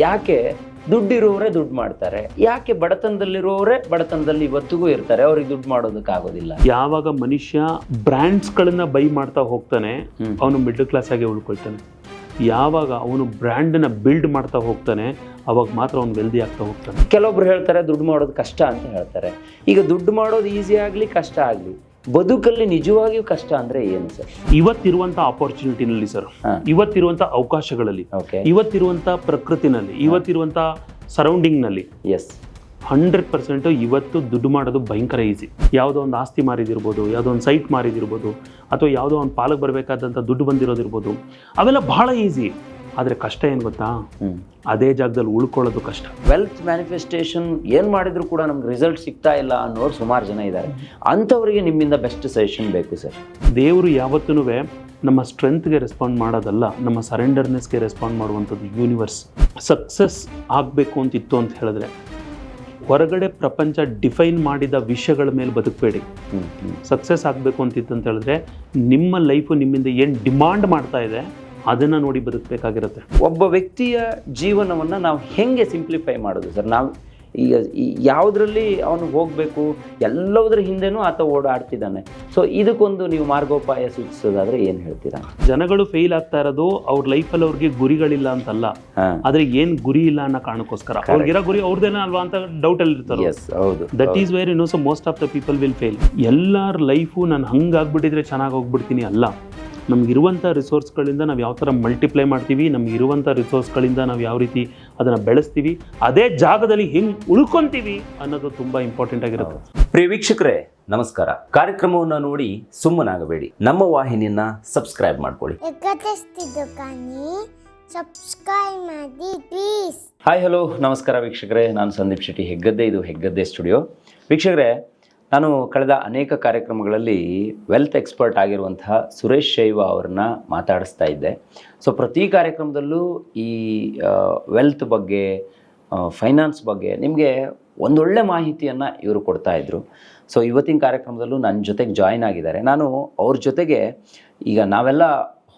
ಯಾಕೆ ದುಡ್ಡಿರೋರೇ ದುಡ್ಡು ಮಾಡ್ತಾರೆ, ಯಾಕೆ ಬಡತನದಲ್ಲಿರೋರೇ ಬಡತನದಲ್ಲಿ ಇವತ್ತಿಗೂ ಇರ್ತಾರೆ, ಅವ್ರಿಗೆ ದುಡ್ಡು ಮಾಡೋದಕ್ಕಾಗೋದಿಲ್ಲ? ಯಾವಾಗ ಮನುಷ್ಯ ಬ್ರ್ಯಾಂಡ್ಸ್ಗಳನ್ನ ಬೈ ಮಾಡ್ತಾ ಹೋಗ್ತಾನೆ ಅವನು ಮಿಡ್ಲ್ ಕ್ಲಾಸ್ ಆಗಿ ಉಳ್ಕೊಳ್ತಾನೆ. ಯಾವಾಗ ಅವನು ಬ್ರ್ಯಾಂಡನ್ನ ಬಿಲ್ಡ್ ಮಾಡ್ತಾ ಹೋಗ್ತಾನೆ ಅವಾಗ ಮಾತ್ರ ಅವ್ನು ವೆಲ್ದಿ ಆಗ್ತಾ ಹೋಗ್ತಾನೆ. ಕೆಲವೊಬ್ರು ಹೇಳ್ತಾರೆ ದುಡ್ಡು ಮಾಡೋದು ಕಷ್ಟ ಅಂತ ಹೇಳ್ತಾರೆ. ಈಗ ದುಡ್ಡು ಮಾಡೋದು ಈಸಿ ಆಗಲಿ ಕಷ್ಟ ಆಗಲಿ, ಬದುಕಲ್ಲಿ ನಿಜವಾಗಿಯೂ ಕಷ್ಟ ಅಂದ್ರೆ ಏನು ಸರ್? ಇವತ್ತಿರುವಂಥ ಆಪರ್ಚುನಿಟಿನಲ್ಲಿ ಸರ್, ಇವತ್ತಿರುವಂಥ ಅವಕಾಶಗಳಲ್ಲಿ, ಇವತ್ತಿರುವಂಥ ಪ್ರಕೃತಿನಲ್ಲಿ, ಇವತ್ತಿರುವಂಥ ಸರೌಂಡಿಂಗ್ನಲ್ಲಿ 100% ಇವತ್ತು ದುಡ್ಡು ಮಾಡೋದು ಭಯಂಕರ ಈಸಿ. ಯಾವುದೋ ಒಂದು ಆಸ್ತಿ ಮಾರಿದಿರ್ಬೋದು, ಯಾವುದೋ ಒಂದು ಸೈಟ್ ಮಾರಿದಿರ್ಬೋದು, ಅಥವಾ ಯಾವುದೋ ಒಂದು ಪಾಲಕ್ಕೆ ಬರಬೇಕಾದಂಥ ದುಡ್ಡು ಬಂದಿರೋದಿರ್ಬೋದು, ಅವೆಲ್ಲ ಬಹಳ ಈಸಿ. ಆದರೆ ಕಷ್ಟ ಏನು ಗೊತ್ತಾ? ಅದೇ ಜಾಗದಲ್ಲಿ ಉಳ್ಕೊಳ್ಳೋದು ಕಷ್ಟ. ವೆಲ್ತ್ ಮ್ಯಾನಿಫೆಸ್ಟೇಷನ್ ಏನು ಮಾಡಿದ್ರು ಕೂಡ ನಮ್ಗೆ ರಿಸಲ್ಟ್ ಸಿಗ್ತಾ ಇಲ್ಲ ಅನ್ನೋರು ಸುಮಾರು ಜನ ಇದ್ದಾರೆ. ಅಂಥವರಿಗೆ ನಿಮ್ಮಿಂದ ಬೆಸ್ಟ್ ಸಜೆಷನ್ ಬೇಕು ಸರ್. ದೇವರು ಯಾವತ್ತೂ ನಮ್ಮ ಸ್ಟ್ರೆಂತ್ಗೆ ರೆಸ್ಪಾಂಡ್ ಮಾಡೋದಲ್ಲ, ನಮ್ಮ ಸರೆಂಡರ್ನೆಸ್ಗೆ ರೆಸ್ಪಾಂಡ್ ಮಾಡುವಂಥದ್ದು ಯೂನಿವರ್ಸ್. ಸಕ್ಸಸ್ ಆಗಬೇಕು ಅಂತಿತ್ತು ಅಂತ ಹೇಳಿದ್ರೆ ಹೊರಗಡೆ ಪ್ರಪಂಚ ಡಿಫೈನ್ ಮಾಡಿದ ವಿಷಯಗಳ ಮೇಲೆ ಬದುಕಬೇಡಿ. ಸಕ್ಸಸ್ ಆಗಬೇಕು ಅಂತಿತ್ತು ಅಂತ ಹೇಳಿದ್ರೆ ನಿಮ್ಮ ಲೈಫು ನಿಮ್ಮಿಂದ ಏನು ಡಿಮಾಂಡ್ ಮಾಡ್ತಾ ಇದೆ ಅದನ್ನು ನೋಡಿ ಬದುಕಬೇಕಾಗಿರುತ್ತೆ. ಒಬ್ಬ ವ್ಯಕ್ತಿಯ ಜೀವನವನ್ನು ನಾವು ಹೆಂಗೆ ಸಿಂಪ್ಲಿಫೈ ಮಾಡೋದು ಸರ್? ನಾವು ಈಗ ಯಾವುದರಲ್ಲಿ ಅವನು ಹೋಗಬೇಕು, ಎಲ್ಲದರ ಹಿಂದೆನೂ ಆತ ಓಡಾಡ್ತಿದ್ದಾನೆ. ಸೊ ಇದಕ್ಕೊಂದು ನೀವು ಮಾರ್ಗೋಪಾಯ ಸೂಚಿಸೋದಾದ್ರೆ ಏನು ಹೇಳ್ತೀರಾ? ಜನಗಳು ಫೇಲ್ ಆಗ್ತಾ ಇರೋದು ಅವ್ರ ಲೈಫಲ್ಲಿ ಅವ್ರಿಗೆ ಗುರಿಗಳಿಲ್ಲ ಅಂತಲ್ಲ, ಆದ್ರೆ ಏನ್ ಗುರಿ ಇಲ್ಲ ಅನ್ನೋ ಕಾರಣಕ್ಕೋಸ್ಕರ. ಅವ್ರಿಗಿರೋ ಗುರಿ ಅವ್ರದ್ದೇನ ಅಲ್ವಾ ಅಂತ ಡೌಟ್ ಅಲ್ಲಿ ಇರ್ತಾರೆ. That is where so most of the people will fail. ಎಲ್ಲರ ಲೈಫು ನಾನು ಹಂಗಾಗ್ಬಿಟ್ಟಿದ್ರೆ ಚೆನ್ನಾಗಿ ಹೋಗ್ಬಿಡ್ತೀನಿ ಅಲ್ಲ. ನಮಗಿರುವಂಥ ರಿಸೋರ್ಸ್ಗಳಿಂದ ನಾವು ಯಾವ ಥರ ಮಲ್ಟಿಪ್ಲೈ ಮಾಡ್ತೀವಿ, ನಮಗಿರುವಂಥ ರಿಸೋರ್ಸ್ಗಳಿಂದ ನಾವು ಯಾವ ರೀತಿ ಅದನ್ನು ಬೆಳೆಸ್ತೀವಿ, ಅದೇ ಜಾಗದಲ್ಲಿ ಹೆಂಗೆ ಉಳ್ಕೊತೀವಿ ಅನ್ನೋದು ತುಂಬ ಇಂಪಾರ್ಟೆಂಟ್ ಆಗಿರುತ್ತೆ. ಪ್ರಿಯ ವೀಕ್ಷಕರೇ ನಮಸ್ಕಾರ. ಕಾರ್ಯಕ್ರಮವನ್ನು ನೋಡಿ ಸುಮ್ಮನಾಗಬೇಡಿ, ನಮ್ಮ ವಾಹಿನಿಯನ್ನ ಸಬ್ಸ್ಕ್ರೈಬ್ ಮಾಡ್ಕೊಳ್ಳಿ. ಹಾಯ್ ಹಲೋ ನಮಸ್ಕಾರ ವೀಕ್ಷಕರೇ, ನಾನು ಸಂದೀಪ್ ಶೆಟ್ಟಿ ಹೆಗ್ಗದ್ದೆ. ಇದು ಹೆಗ್ಗದ್ದೆ ಸ್ಟುಡಿಯೋ. ವೀಕ್ಷಕರೇ, ನಾನು ಕಳೆದ ಅನೇಕ ಕಾರ್ಯಕ್ರಮಗಳಲ್ಲಿ ವೆಲ್ತ್ ಎಕ್ಸ್ಪರ್ಟ್ ಆಗಿರುವಂತಹ ಸುರೇಶ್ ಶೈವ ಅವ್ರನ್ನ ಮಾತಾಡಿಸ್ತಾ ಇದ್ದೆ. ಸೊ ಪ್ರತಿ ಕಾರ್ಯಕ್ರಮದಲ್ಲೂ ಈ ವೆಲ್ತ್ ಬಗ್ಗೆ, ಫೈನಾನ್ಸ್ ಬಗ್ಗೆ ನಿಮಗೆ ಒಂದೊಳ್ಳೆ ಮಾಹಿತಿಯನ್ನು ಇವರು ಕೊಡ್ತಾಯಿದ್ರು. ಸೊ ಇವತ್ತಿನ ಕಾರ್ಯಕ್ರಮದಲ್ಲೂ ನನ್ನ ಜೊತೆಗೆ ಜಾಯಿನ್ ಆಗಿದ್ದಾರೆ. ನಾನು ಅವ್ರ ಜೊತೆಗೆ ಈಗ ನಾವೆಲ್ಲ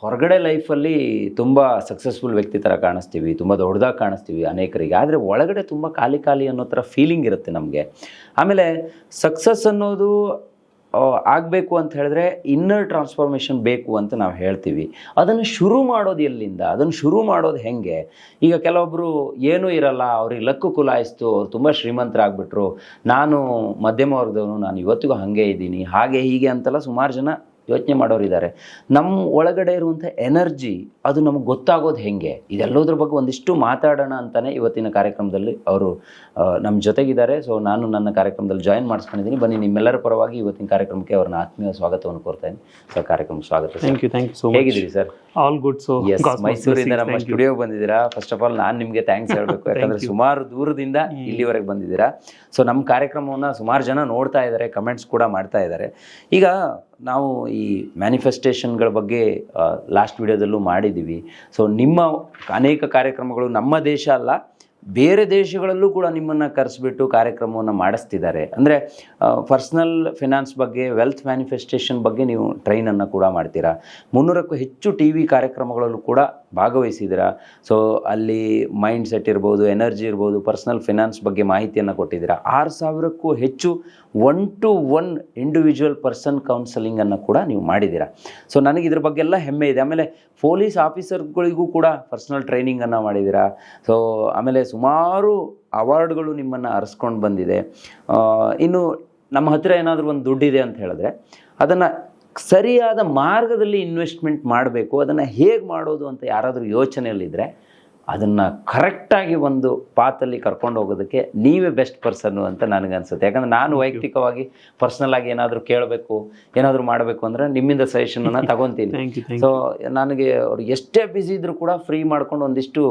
ಹೊರಗಡೆ ಲೈಫಲ್ಲಿ ತುಂಬ ಸಕ್ಸಸ್ಫುಲ್ ವ್ಯಕ್ತಿ ಥರ ಕಾಣಿಸ್ತೀವಿ, ತುಂಬ ದೊಡ್ಡದಾಗಿ ಕಾಣಿಸ್ತೀವಿ ಅನೇಕರಿಗೆ. ಆದರೆ ಒಳಗಡೆ ತುಂಬ ಖಾಲಿ ಅನ್ನೋ ಥರ ಫೀಲಿಂಗ್ ಇರುತ್ತೆ ನಮಗೆ. ಆಮೇಲೆ ಸಕ್ಸಸ್ ಅನ್ನೋದು ಆಗಬೇಕು ಅಂತ ಹೇಳಿದ್ರೆ ಇನ್ನರ್ ಟ್ರಾನ್ಸ್ಫಾರ್ಮೇಷನ್ ಬೇಕು ಅಂತ ನಾವು ಹೇಳ್ತೀವಿ. ಅದನ್ನು ಶುರು ಮಾಡೋದು ಎಲ್ಲಿಂದ, ಅದನ್ನು ಶುರು ಮಾಡೋದು ಹೆಂಗೆ? ಈಗ ಕೆಲವೊಬ್ಬರು ಏನೂ ಇರಲ್ಲ, ಅವ್ರಿಗೆ ಲಕ್ಕು ಕುಲಾಯಿಸ್ತು, ಅವ್ರು ತುಂಬ ಶ್ರೀಮಂತರಾಗ್ಬಿಟ್ರು, ನಾನು ಮಧ್ಯಮ ವರ್ಗದವನು, ನಾನು ಇವತ್ತಿಗೂ ಹಾಗೆ ಇದ್ದೀನಿ, ಹಾಗೆ ಹೀಗೆ ಅಂತೆಲ್ಲ ಸುಮಾರು ಜನ ಯೋಚನೆ ಮಾಡೋರಿದ್ದಾರೆ. ನಮ್ಮ ಒಳಗಡೆ ಇರುವಂಥ ಎನರ್ಜಿ ಅದು ನಮಗೆ ಗೊತ್ತಾಗೋದು ಹೆಂಗೆ? ಇದೆಲ್ಲೋದ್ರ ಬಗ್ಗೆ ಒಂದಿಷ್ಟು ಮಾತಾಡೋಣ ಅಂತಲೇ ಇವತ್ತಿನ ಕಾರ್ಯಕ್ರಮದಲ್ಲಿ ಅವರು ನಮ್ಮ ಜೊತೆಗಿದ್ದಾರೆ. ಸೊ ನಾನು ನನ್ನ ಕಾರ್ಯಕ್ರಮದಲ್ಲಿ ಜಾಯಿನ್ ಮಾಡಿಸ್ಕೊಂಡಿದ್ದೀನಿ. ಬನ್ನಿ, ನಿಮ್ಮೆಲ್ಲರ ಪರವಾಗಿ ಇವತ್ತಿನ ಕಾರ್ಯಕ್ರಮಕ್ಕೆ ಅವ್ರನ್ನ ಆತ್ಮೀಯ ಸ್ವಾಗತವನ್ನು ಕೋರ್ತಾ ಇದ್ದೀನಿ. ಸರ್, ಕಾರ್ಯಕ್ರಮ ಸ್ವಾಗತ. Thank you so much. ಹೇಗಿದ್ದೀರಿ ಸರ್? All good. ಸೊ ಮೈಸೂರಿಂದ ನಮ್ಮ ಸ್ಟುಡಿಯೋ ಬಂದಿದ್ದೀರಾ. ಫಸ್ಟ್ ಆಫ್ ಆಲ್ ನಾನು ನಿಮಗೆ ಥ್ಯಾಂಕ್ಸ್ ಹೇಳಬೇಕು, ಯಾಕಂದರೆ ಸುಮಾರು ದೂರದಿಂದ ಇಲ್ಲಿವರೆಗೆ ಬಂದಿದ್ದೀರಾ. ಸೊ ನಮ್ಮ ಕಾರ್ಯಕ್ರಮವನ್ನು ಸುಮಾರು ಜನ ನೋಡ್ತಾ ಇದ್ದಾರೆ, ಕಮೆಂಟ್ಸ್ ಕೂಡ ಮಾಡ್ತಾ ಇದ್ದಾರೆ. ಈಗ ನಾವು ಈ ಮ್ಯಾನಿಫೆಸ್ಟೇಷನ್ಗಳ ಬಗ್ಗೆ ಲಾಸ್ಟ್ ವಿಡಿಯೋದಲ್ಲೂ ಮಾಡಿದ್ದೀವಿ. ಸೊ ನಿಮ್ಮ ಅನೇಕ ಕಾರ್ಯಕ್ರಮಗಳು ನಮ್ಮ ದೇಶ ಅಲ್ಲ, ಬೇರೆ ದೇಶಗಳಲ್ಲೂ ಕೂಡ ನಿಮ್ಮನ್ನು ಕರೆಸಿಬಿಟ್ಟು ಕಾರ್ಯಕ್ರಮವನ್ನು ಮಾಡಿಸ್ತಿದ್ದಾರೆ. ಅಂದರೆ ಪರ್ಸ್ನಲ್ ಫಿನಾನ್ಸ್ ಬಗ್ಗೆ, ವೆಲ್ತ್ ಮ್ಯಾನಿಫೆಸ್ಟೇಷನ್ ಬಗ್ಗೆ ನೀವು ಟ್ರೈನನ್ನು ಕೂಡ ಮಾಡ್ತೀರಾ. 300ಕ್ಕೂ ಹೆಚ್ಚು ಟಿ ವಿ ಕಾರ್ಯಕ್ರಮಗಳಲ್ಲೂ ಕೂಡ ಭಾಗವಹಿಸಿದ್ದೀರಾ. ಸೊ ಅಲ್ಲಿ ಮೈಂಡ್ ಸೆಟ್ ಇರ್ಬೋದು, ಎನರ್ಜಿ ಇರ್ಬೋದು, ಪರ್ಸ್ನಲ್ ಫಿನಾನ್ಸ್ ಬಗ್ಗೆ ಮಾಹಿತಿಯನ್ನು ಕೊಟ್ಟಿದ್ದೀರಾ. 6000ಕ್ಕೂ ಹೆಚ್ಚು 1-to-1 ಇಂಡಿವಿಜುವಲ್ ಪರ್ಸನ್ ಕೌನ್ಸಲಿಂಗನ್ನು ಕೂಡ ನೀವು ಮಾಡಿದ್ದೀರಾ. ಸೊ ನನಗೆ ಇದ್ರ ಬಗ್ಗೆ ಎಲ್ಲ ಹೆಮ್ಮೆ ಇದೆ. ಆಮೇಲೆ ಪೊಲೀಸ್ ಆಫೀಸರ್ಗಳಿಗೂ ಕೂಡ ಪರ್ಸ್ನಲ್ ಟ್ರೈನಿಂಗನ್ನು ಮಾಡಿದ್ದೀರಾ. ಸೊ ಆಮೇಲೆ ಸುಮಾರು ಅವಾರ್ಡ್ಗಳು ನಿಮ್ಮನ್ನು ಅರಸ್ಕೊಂಡು ಬಂದಿದೆ. ಇನ್ನು ನಮ್ಮ ಹತ್ತಿರ ಏನಾದರೂ ಒಂದು ದುಡ್ಡಿದೆ ಅಂತ ಹೇಳಿದ್ರೆ ಅದನ್ನು ಸರಿಯಾದ ಮಾರ್ಗದಲ್ಲಿ ಇನ್ವೆಸ್ಟ್ಮೆಂಟ್ ಮಾಡಬೇಕು, ಅದನ್ನು ಹೇಗೆ ಮಾಡೋದು ಅಂತ ಯಾರಾದರೂ ಯೋಚನೆಯಲ್ಲಿದ್ದರೆ ಅದನ್ನು ಕರೆಕ್ಟಾಗಿ ಒಂದು ಪಾತಲ್ಲಿ ಕರ್ಕೊಂಡು ಹೋಗೋದಕ್ಕೆ ನೀವೇ ಬೆಸ್ಟ್ ಪರ್ಸನ್ನು ಅಂತ ನನಗನ್ಸುತ್ತೆ. ಯಾಕಂದರೆ ನಾನು ವೈಯಕ್ತಿಕವಾಗಿ ಪರ್ಸ್ನಲಾಗಿ ಏನಾದರೂ ಕೇಳಬೇಕು, ಏನಾದರೂ ಮಾಡಬೇಕು ಅಂದರೆ ನಿಮ್ಮಿಂದ ಸಜೆಷನನ್ನು ತಗೊತೀನಿ. ಸೊ ನನಗೆ ಅವ್ರು ಎಷ್ಟೇ ಬ್ಯುಸಿ ಇದ್ದರೂ ಕೂಡ ಫ್ರೀ ಮಾಡ್ಕೊಂಡು ಒಂದಿಷ್ಟು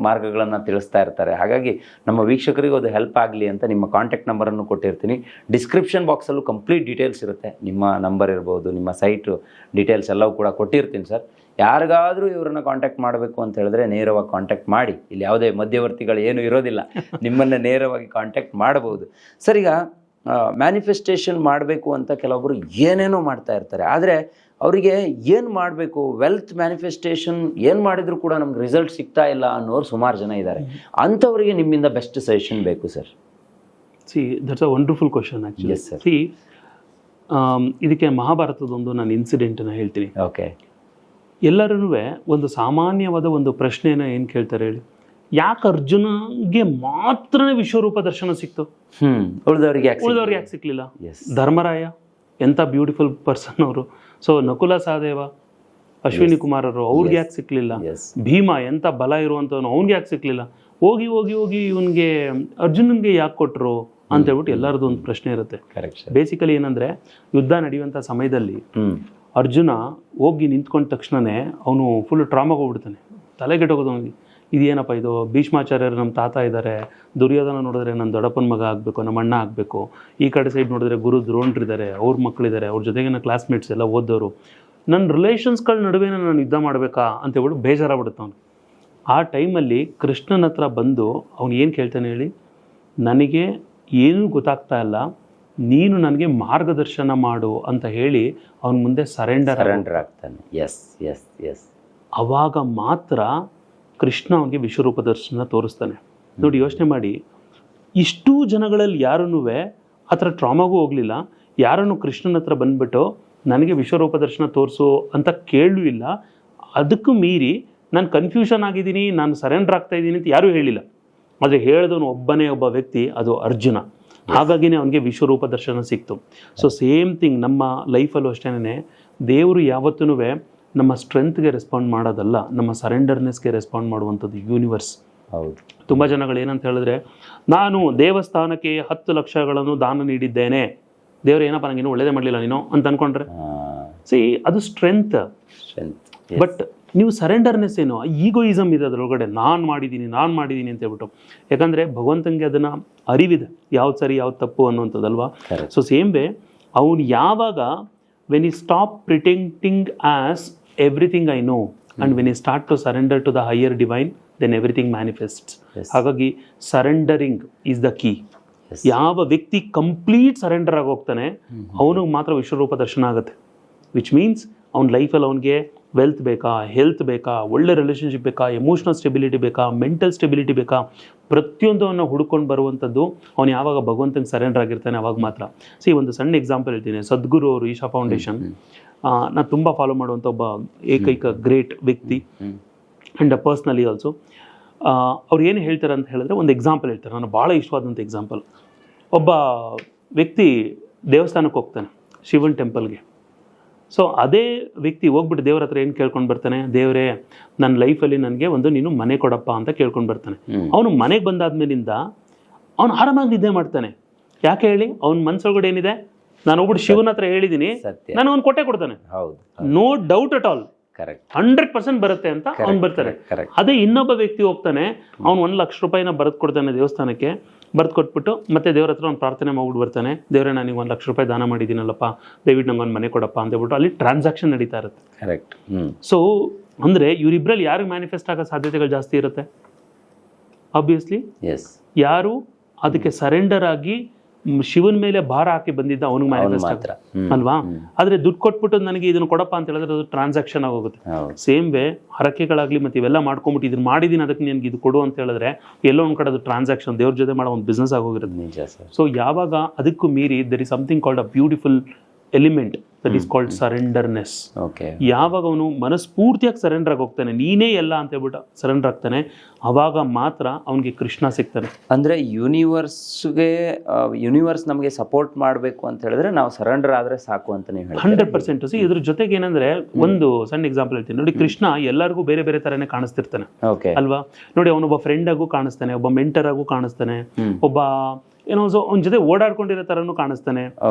ಮಾರ್ಗಗಳನ್ನು ತಿಳಿಸ್ತಾ ಇರ್ತಾರೆ. ಹಾಗಾಗಿ ನಮ್ಮ ವೀಕ್ಷಕರಿಗೂ ಅದು ಹೆಲ್ಪ್ ಆಗಲಿ ಅಂತ ನಿಮ್ಮ ಕಾಂಟ್ಯಾಕ್ಟ್ ನಂಬರನ್ನು ಕೊಟ್ಟಿರ್ತೀನಿ. ಡಿಸ್ಕ್ರಿಪ್ಷನ್ ಬಾಕ್ಸಲ್ಲೂ ಕಂಪ್ಲೀಟ್ ಡೀಟೇಲ್ಸ್ ಇರುತ್ತೆ. ನಿಮ್ಮ ನಂಬರ್ ಇರ್ಬೋದು, ನಿಮ್ಮ ಸೈಟು ಡೀಟೇಲ್ಸ್ ಎಲ್ಲವೂ ಕೂಡ ಕೊಟ್ಟಿರ್ತೀನಿ ಸರ್. ಯಾರಿಗಾದರೂ ಇವರನ್ನ ಕಾಂಟ್ಯಾಕ್ಟ್ ಮಾಡಬೇಕು ಅಂತ ಹೇಳಿದ್ರೆ ನೇರವಾಗಿ ಕಾಂಟ್ಯಾಕ್ಟ್ ಮಾಡಿ. ಇಲ್ಲಿ ಯಾವುದೇ ಮಧ್ಯವರ್ತಿಗಳು ಏನೂ ಇರೋದಿಲ್ಲ, ನಿಮ್ಮನ್ನು ನೇರವಾಗಿ ಕಾಂಟ್ಯಾಕ್ಟ್ ಮಾಡಬಹುದು. ಸರ್, ಈಗ ಮ್ಯಾನಿಫೆಸ್ಟೇಷನ್ ಮಾಡಬೇಕು ಅಂತ ಕೆಲವೊಬ್ಬರು ಏನೇನೋ ಮಾಡ್ತಾ ಇರ್ತಾರೆ. ಆದರೆ ಅವರಿಗೆ ಏನು ಮಾಡಬೇಕು, ವೆಲ್ತ್ ಮ್ಯಾನಿಫೆಸ್ಟೇಷನ್ ಏನು ಮಾಡಿದರೂ ಕೂಡ ನಮ್ಗೆ ರಿಸಲ್ಟ್ ಸಿಗ್ತಾ ಇಲ್ಲ ಅನ್ನೋರು ಸುಮಾರು ಜನ ಇದ್ದಾರೆ. ಅಂಥವರಿಗೆ ನಿಮ್ಮಿಂದ ಬೆಸ್ಟ್ ಸಜೆಷನ್ ಬೇಕು sir. See that's a wonderful question actually. C ಇದಕ್ಕೆ ಮಹಾಭಾರತದೊಂದು ನಾನು ಇನ್ಸಿಡೆಂಟನ್ನು ಹೇಳ್ತೀನಿ. ಓಕೆ. ಎಲ್ಲರೂ ಒಂದು ಸಾಮಾನ್ಯವಾದ ಒಂದು ಪ್ರಶ್ನೆನ ಏನು ಕೇಳ್ತಾರೆ ಹೇಳಿ, ಯಾಕೆ ಅರ್ಜುನಗೆ ಮಾತ್ರನೇ ವಿಶ್ವರೂಪ ದರ್ಶನ ಸಿಕ್ತು, ಉಳಿದವ್ರಿಗೆ ಯಾಕೆ ಸಿಕ್ಲಿಲ್ಲ? ಧರ್ಮರಾಯ ಎಂಥ ಬ್ಯೂಟಿಫುಲ್ ಪರ್ಸನ್ ಅವರು. ಸೊ ನಕುಲ ಸಹದೇವ, ಅಶ್ವಿನಿ ಕುಮಾರರು, ಅವ್ರಿಗೆ ಯಾಕೆ ಸಿಕ್ಲಿಲ್ಲ? ಭೀಮ ಎಂಥ ಬಲ ಇರುವಂಥವನು, ಅವ್ನಿಗೆ ಯಾಕೆ ಸಿಕ್ಲಿಲ್ಲ? ಹೋಗಿ ಹೋಗಿ ಹೋಗಿ ಇವನ್ಗೆ ಅರ್ಜುನನ್ಗೆ ಯಾಕೆ ಕೊಟ್ಟರು ಅಂತ ಹೇಳ್ಬಿಟ್ಟು ಎಲ್ಲರದ್ದು ಒಂದು ಪ್ರಶ್ನೆ ಇರುತ್ತೆ. ಬೇಸಿಕಲಿ ಏನಂದ್ರೆ, ಯುದ್ಧ ನಡೆಯುವಂಥ ಸಮಯದಲ್ಲಿ ಅರ್ಜುನ ಹೋಗಿ ನಿಂತ್ಕೊಂಡ ತಕ್ಷಣನೇ ಅವನು ಫುಲ್ ಟ್ರಾಮಾಗ ಹೋಗ್ಬಿಡ್ತಾನೆ, ತಲೆಗೆಟ್ಟೋಗೋದು ಅವನಿಗೆ. ಇದೇನಪ್ಪ ಇದು, ಭೀಷ್ಮಾಚಾರ್ಯರು ನಮ್ಮ ತಾತ ಇದ್ದಾರೆ, ದುರ್ಯೋಧನ ನೋಡಿದ್ರೆ ನನ್ನ ದೊಡ್ಡಪ್ಪನ ಮಗ ಆಗಬೇಕು, ನಮ್ಮ ಅಣ್ಣ ಆಗಬೇಕು, ಈ ಕಡೆ ಸೈಡ್ ನೋಡಿದ್ರೆ ಗುರು ದ್ರೋಣ್ರಿದ್ದಾರೆ, ಅವ್ರ ಮಕ್ಕಳಿದ್ದಾರೆ, ಅವ್ರ ಜೊತೆಗೆ ನನ್ನ ಕ್ಲಾಸ್ಮೇಟ್ಸ್ ಎಲ್ಲ ಓದೋರು, ನನ್ನ ರಿಲೇಷನ್ಸ್ಗಳ ನಡುವೆ ನಾನು ಯುದ್ಧ ಮಾಡಬೇಕಾ ಅಂತ ಹೇಳ್ಬಿಟ್ಟು ಬೇಜಾರಾಗ್ಬಿಡುತ್ತೆ ಅವನು. ಆ ಟೈಮಲ್ಲಿ ಕೃಷ್ಣನ ಹತ್ರ ಬಂದು ಅವನು ಏನು ಕೇಳ್ತಾನೆ ಹೇಳಿ, ನನಗೆ ಏನೂ ಗೊತ್ತಾಗ್ತಾ ಇಲ್ಲ, ನೀನು ನನಗೆ ಮಾರ್ಗದರ್ಶನ ಮಾಡು ಅಂತ ಹೇಳಿ ಅವನ ಮುಂದೆ ಸರೆಂಡರ್ ಆಗ್ತಾನೆ. ಅವಾಗ ಮಾತ್ರ ಕೃಷ್ಣ ಅವನಿಗೆ ವಿಶ್ವರೂಪ ದರ್ಶನ ತೋರಿಸ್ತಾನೆ. ನೋಡಿ, ಯೋಚನೆ ಮಾಡಿ, ಇಷ್ಟೂ ಜನಗಳಲ್ಲಿ ಯಾರನ್ನೂ ಆ ಥರ ಟ್ರಾಮಾಗೂ ಹೋಗಲಿಲ್ಲ, ಯಾರನ್ನು ಕೃಷ್ಣನ ಹತ್ರ ಬಂದ್ಬಿಟ್ಟು ನನಗೆ ವಿಶ್ವರೂಪ ದರ್ಶನ ತೋರಿಸು ಅಂತ ಕೇಳೂ ಇಲ್ಲ. ಅದಕ್ಕೂ ಮೀರಿ ನಾನು ಕನ್ಫ್ಯೂಷನ್ ಆಗಿದ್ದೀನಿ, ನಾನು ಸರೆಂಡರ್ ಆಗ್ತಾ ಇದ್ದೀನಿ ಅಂತ ಯಾರೂ ಹೇಳಿಲ್ಲ. ಆದರೆ ಹೇಳಿದವನು ಒಬ್ಬನೇ ಒಬ್ಬ ವ್ಯಕ್ತಿ, ಅದು ಅರ್ಜುನ. ಹಾಗಾಗಿನೇ ಅವನಿಗೆ ವಿಶ್ವರೂಪ ದರ್ಶನ ಸಿಕ್ತು. ಸೊ ಸೇಮ್ ಥಿಂಗ್ ನಮ್ಮ ಲೈಫಲ್ಲೂ ಅಷ್ಟೇ, ದೇವರು ಯಾವತ್ತೂ ನಮ್ಮ ಸ್ಟ್ರೆಂತ್ಗೆ ರೆಸ್ಪಾಂಡ್ ಮಾಡೋದಲ್ಲ, ನಮ್ಮ ಸರೆಂಡರ್ನೆಸ್ಗೆ ರೆಸ್ಪಾಂಡ್ ಮಾಡುವಂಥದ್ದು ಯೂನಿವರ್ಸ್. ಹೌದು. ತುಂಬ ಜನಗಳು ಏನಂತ ಹೇಳಿದ್ರೆ, ನಾನು ದೇವಸ್ಥಾನಕ್ಕೆ 10 ಲಕ್ಷಗಳನ್ನು ದಾನ ನೀಡಿದ್ದೇನೆ, ದೇವರು ಏನಪ್ಪ ನನಗೇನು ಒಳ್ಳೇದೇ ಮಾಡಲಿಲ್ಲ ನೀನು ಅಂತ ಅನ್ಕೊಂಡ್ರೆ, ಸಿ ಅದು ಸ್ಟ್ರೆಂತ್. ಬಟ್ ನೀವು ಸರೆಂಡರ್ನೆಸ್ ಏನು, ಈಗೋಯಿಸಮ್ ಇದೆ ಅದರೊಳಗಡೆ, ನಾನು ಮಾಡಿದ್ದೀನಿ ಅಂತ ಹೇಳ್ಬಿಟ್ಟು. ಯಾಕಂದರೆ ಭಗವಂತನಿಗೆ ಅದನ್ನು ಅರಿವಿದೆ, ಯಾವ್ದು ಸರಿ ಯಾವ್ದು ತಪ್ಪು ಅನ್ನುವಂಥದ್ದಲ್ವಾ. ಸೊ ಸೇಮ್ ವೇ ಅವನು ಯಾವಾಗ when he stop pretending as everything I know and when he start to surrender to the higher divine, then everything manifests. ಹಾಗಾಗಿ ಸರೆಂಡರಿಂಗ್ ಈಸ್ ದ ಕೀ. ಯಾವ ವ್ಯಕ್ತಿ ಕಂಪ್ಲೀಟ್ ಸರೆಂಡರ್ ಆಗಿ ಹೋಗ್ತಾನೆ ಅವನಿಗೆ ಮಾತ್ರ ವಿಶ್ವರೂಪ ದರ್ಶನ ಆಗುತ್ತೆ. ವಿಚ್ ಮೀನ್ಸ್ ಅವ್ನ ಲೈಫಲ್ಲಿ ಅವನಿಗೆ ವೆಲ್ತ್ ಬೇಕಾ, ಹೆಲ್ತ್ ಬೇಕಾ, ಒಳ್ಳೆ ರಿಲೇಷನ್ಶಿಪ್ ಬೇಕಾ, ಎಮೋಷನಲ್ ಸ್ಟೆಬಿಲಿಟಿ ಬೇಕಾ, ಮೆಂಟಲ್ ಸ್ಟೆಬಿಲಿಟಿ ಬೇಕಾ, ಪ್ರತಿಯೊಂದನ್ನು ಹುಡ್ಕೊಂಡು ಬರುವಂಥದ್ದು ಅವನು ಯಾವಾಗ ಭಗವಂತನಿಗೆ ಸರೆಂಡರ್ ಆಗಿರ್ತಾನೆ ಅವಾಗ ಮಾತ್ರ. ಒಂದು ಸಣ್ಣ ಎಕ್ಸಾಂಪಲ್ ಹೇಳ್ತೀನಿ. ಸದ್ಗುರು ಅವರು, ಈಶಾ ಫೌಂಡೇಶನ್, ನಾನು ತುಂಬ ಫಾಲೋ ಮಾಡುವಂಥ ಒಬ್ಬ ಏಕೈಕ ಗ್ರೇಟ್ ವ್ಯಕ್ತಿ ಆ್ಯಂಡ್ ಪರ್ಸ್ನಲಿ ಆಲ್ಸೋ. ಅವ್ರು ಏನು ಹೇಳ್ತಾರೆ ಅಂತ ಹೇಳಿದ್ರೆ, ಒಂದು ಎಕ್ಸಾಂಪಲ್ ಹೇಳ್ತಾರೆ, ನಾನು ಭಾಳ ಇಷ್ಟವಾದಂಥ ಎಕ್ಸಾಂಪಲ್. ಒಬ್ಬ ವ್ಯಕ್ತಿ ದೇವಸ್ಥಾನಕ್ಕೆ ಹೋಗ್ತಾನೆ, ಶಿವನ್ ಟೆಂಪಲ್ಗೆ. ಸೊ ಅದೇ ವ್ಯಕ್ತಿ ಹೋಗ್ಬಿಟ್ಟು ದೇವ್ರ ಹತ್ರ ಏನು ಕೇಳ್ಕೊಂಡು ಬರ್ತಾನೆ, ದೇವರೇ ನನ್ನ ಲೈಫಲ್ಲಿ ನನಗೆ ಒಂದು ನೀನು ಮನೆ ಕೊಡಪ್ಪ ಅಂತ ಕೇಳ್ಕೊಂಡು ಬರ್ತಾನೆ. ಅವನು ಮನೆಗೆ ಬಂದಾದ್ಮೇಲಿಂದ ಅವನು ಆರಾಮಾಗಿ ನಿದ್ದೆ ಮಾಡ್ತಾನೆ. ಯಾಕೆ ಹೇಳಿ, ಅವ್ನ ಮನ್ಸೊಳಗಡೆ ಏನಿದೆ, ನಾನು ಹೋಗ್ಬಿಟ್ಟು ಶಿವನ ಹತ್ರ ಹೇಳಿದ್ದೀನಿ, ನಾನು ಅವ್ನು ಕೊಟ್ಟೆ ಕೊಡ್ತಾನೆ, ನೋ ಡೌಟ್ ಅಟ್ ಆಲ್, 100% ಬರುತ್ತೆ ಅಂತ ಅವ್ನು ಬರ್ತಾನೆ. ಅದೇ ಇನ್ನೊಬ್ಬ ವ್ಯಕ್ತಿ ಹೋಗ್ತಾನೆ, ಅವ್ನು 1 ಲಕ್ಷ ರೂಪಾಯಿನ ಬರೆದು ಕೊಡ್ತಾನೆ ದೇವಸ್ಥಾನಕ್ಕೆ, ಬರೆದು ಕೊಟ್ಬಿಟ್ಟು ಮತ್ತೆ ದೇವ್ರ ಹತ್ರ ಒಂದು ಪ್ರಾರ್ಥನೆ ಮಾಡ್ಬಿಟ್ಟು ಬರ್ತಾನೆ, ದೇವರೇ ನನಗೆ 1 ಲಕ್ಷ ರೂಪಾಯಿ ದಾನ ಮಾಡಿದ್ದೀನಲ್ಲಪ್ಪ, ದಯವಿಟ್ಟು ನಂಗೆ ಒಂದು ಮನೆ ಕೊಡಪ್ಪ ಅಂತ ಹೇಳ್ಬಿಟ್ಟು ಅಲ್ಲಿ ಟ್ರಾನ್ಸಾಕ್ಷನ್ ನಡೀತಾ ಇರುತ್ತೆ. ಕರೆಕ್ಟ್. ಸೊ ಅಂದರೆ ಇವರಿಬ್ಬರಲ್ಲಿ ಯಾರಿಗೆ ಮ್ಯಾನಿಫೆಸ್ಟ್ ಆಗೋ ಸಾಧ್ಯತೆಗಳು ಜಾಸ್ತಿ ಇರುತ್ತೆ? ಆಬ್ವಿಯಸ್ಲಿ ಯಾರು ಅದಕ್ಕೆ ಸರೆಂಡರ್ ಆಗಿ ಶಿವನ ಮೇಲೆ ಭಾರ ಹಾಕಿ ಬಂದಿದ್ದ ಅವನಿಗೆ ಮ್ಯಾನಿಫೆಸ್ಟ್ ಆಗುತ್ತೆ ಅಲ್ವಾ. ಆದ್ರೆ ದುಡ್ಡು ಕೊಟ್ಬಿಟ್ಟು ನನಗೆ ಇದನ್ನು ಕೊಡಪ್ಪ ಅಂತ ಹೇಳಿದ್ರೆ ಅದು ಟ್ರಾನ್ಸಾಕ್ಷನ್ ಆಗೋಗುತ್ತೆ. ಸೇಮ್ ವೇ ಹರಕೆಗಳಾಗ್ಲಿ ಮತ್ತೆ ಇವೆಲ್ಲ ಮಾಡ್ಕೊಂಡ್ಬಿಟ್ಟು ಇದನ್ನ ಮಾಡಿದೀನಿ ಅದಕ್ಕೆ ನನಗೆ ಇದು ಕೊಡು ಅಂತ ಹೇಳಿದ್ರೆ ಎಲ್ಲೋ ಒಂದ್ ಕಡೆ ಅದು ಟ್ರಾನ್ಸಾಕ್ಷನ್, ದೇವ್ರ ಜೊತೆ ಮಾಡೋ ಒಂದು ಬಿಸ್ನೆಸ್ ಆಗೋಗಿರುತ್ತೆ. ಸೊ ಯಾವಾಗ ಅದಕ್ಕೂ ಮೀರಿ there is something called a beautiful element that is called surrenderness. ಯಾವಾಗ ಅವನು ಮನಸ್ಫೂರ್ತಿಯಾಗಿ ಸರೆಂಡರ್ ಆಗಿ ಹೋಗ್ತಾನೆ, ನೀನೇ ಎಲ್ಲ ಅಂತ ಹೇಳ್ಬಿಟ್ಟು ಸರೆಂಡರ್ ಆಗ್ತಾನೆ, ಅವಾಗ ಮಾತ್ರ ಅವನಿಗೆ ಕೃಷ್ಣ ಸಿಗ್ತಾನೆ. ಅಂದ್ರೆ ಯೂನಿವರ್ಸ್ ನಮಗೆ ಸಪೋರ್ಟ್ ಮಾಡಬೇಕು ಅಂತ ಹೇಳಿದ್ರೆ ನಾವು ಸರೆಂಡರ್ ಆದ್ರೆ ಸಾಕು ಅಂತ ನೀವು 100%. ಇದ್ರ ಜೊತೆಗೆ ಏನಂದ್ರೆ ಒಂದು ಸಣ್ಣ ಎಕ್ಸಾಂಪಲ್ ಹೇಳ್ತೀನಿ ನೋಡಿ. ಕೃಷ್ಣ ಎಲ್ಲರಿಗೂ ಬೇರೆ ಬೇರೆ ತರನೇ ಕಾಣಿಸ್ತಿರ್ತಾನೆ ಅಲ್ವಾ. ನೋಡಿ, ಅವನೊಬ್ಬ ಫ್ರೆಂಡ್ ಆಗು ಕಾಣಿಸ್ತಾನೆ, ಒಬ್ಬ ಮೆಂಟರ್ ಆಗು ಕಾಣಿಸ್ತಾನೆ, ಒಬ್ಬ ಏನೋ ಅವನ ಜೊತೆ ಓಡಾಡ್ಕೊಂಡಿರೋ ತರನು ಕಾಣಿಸ್ತಾನೆ.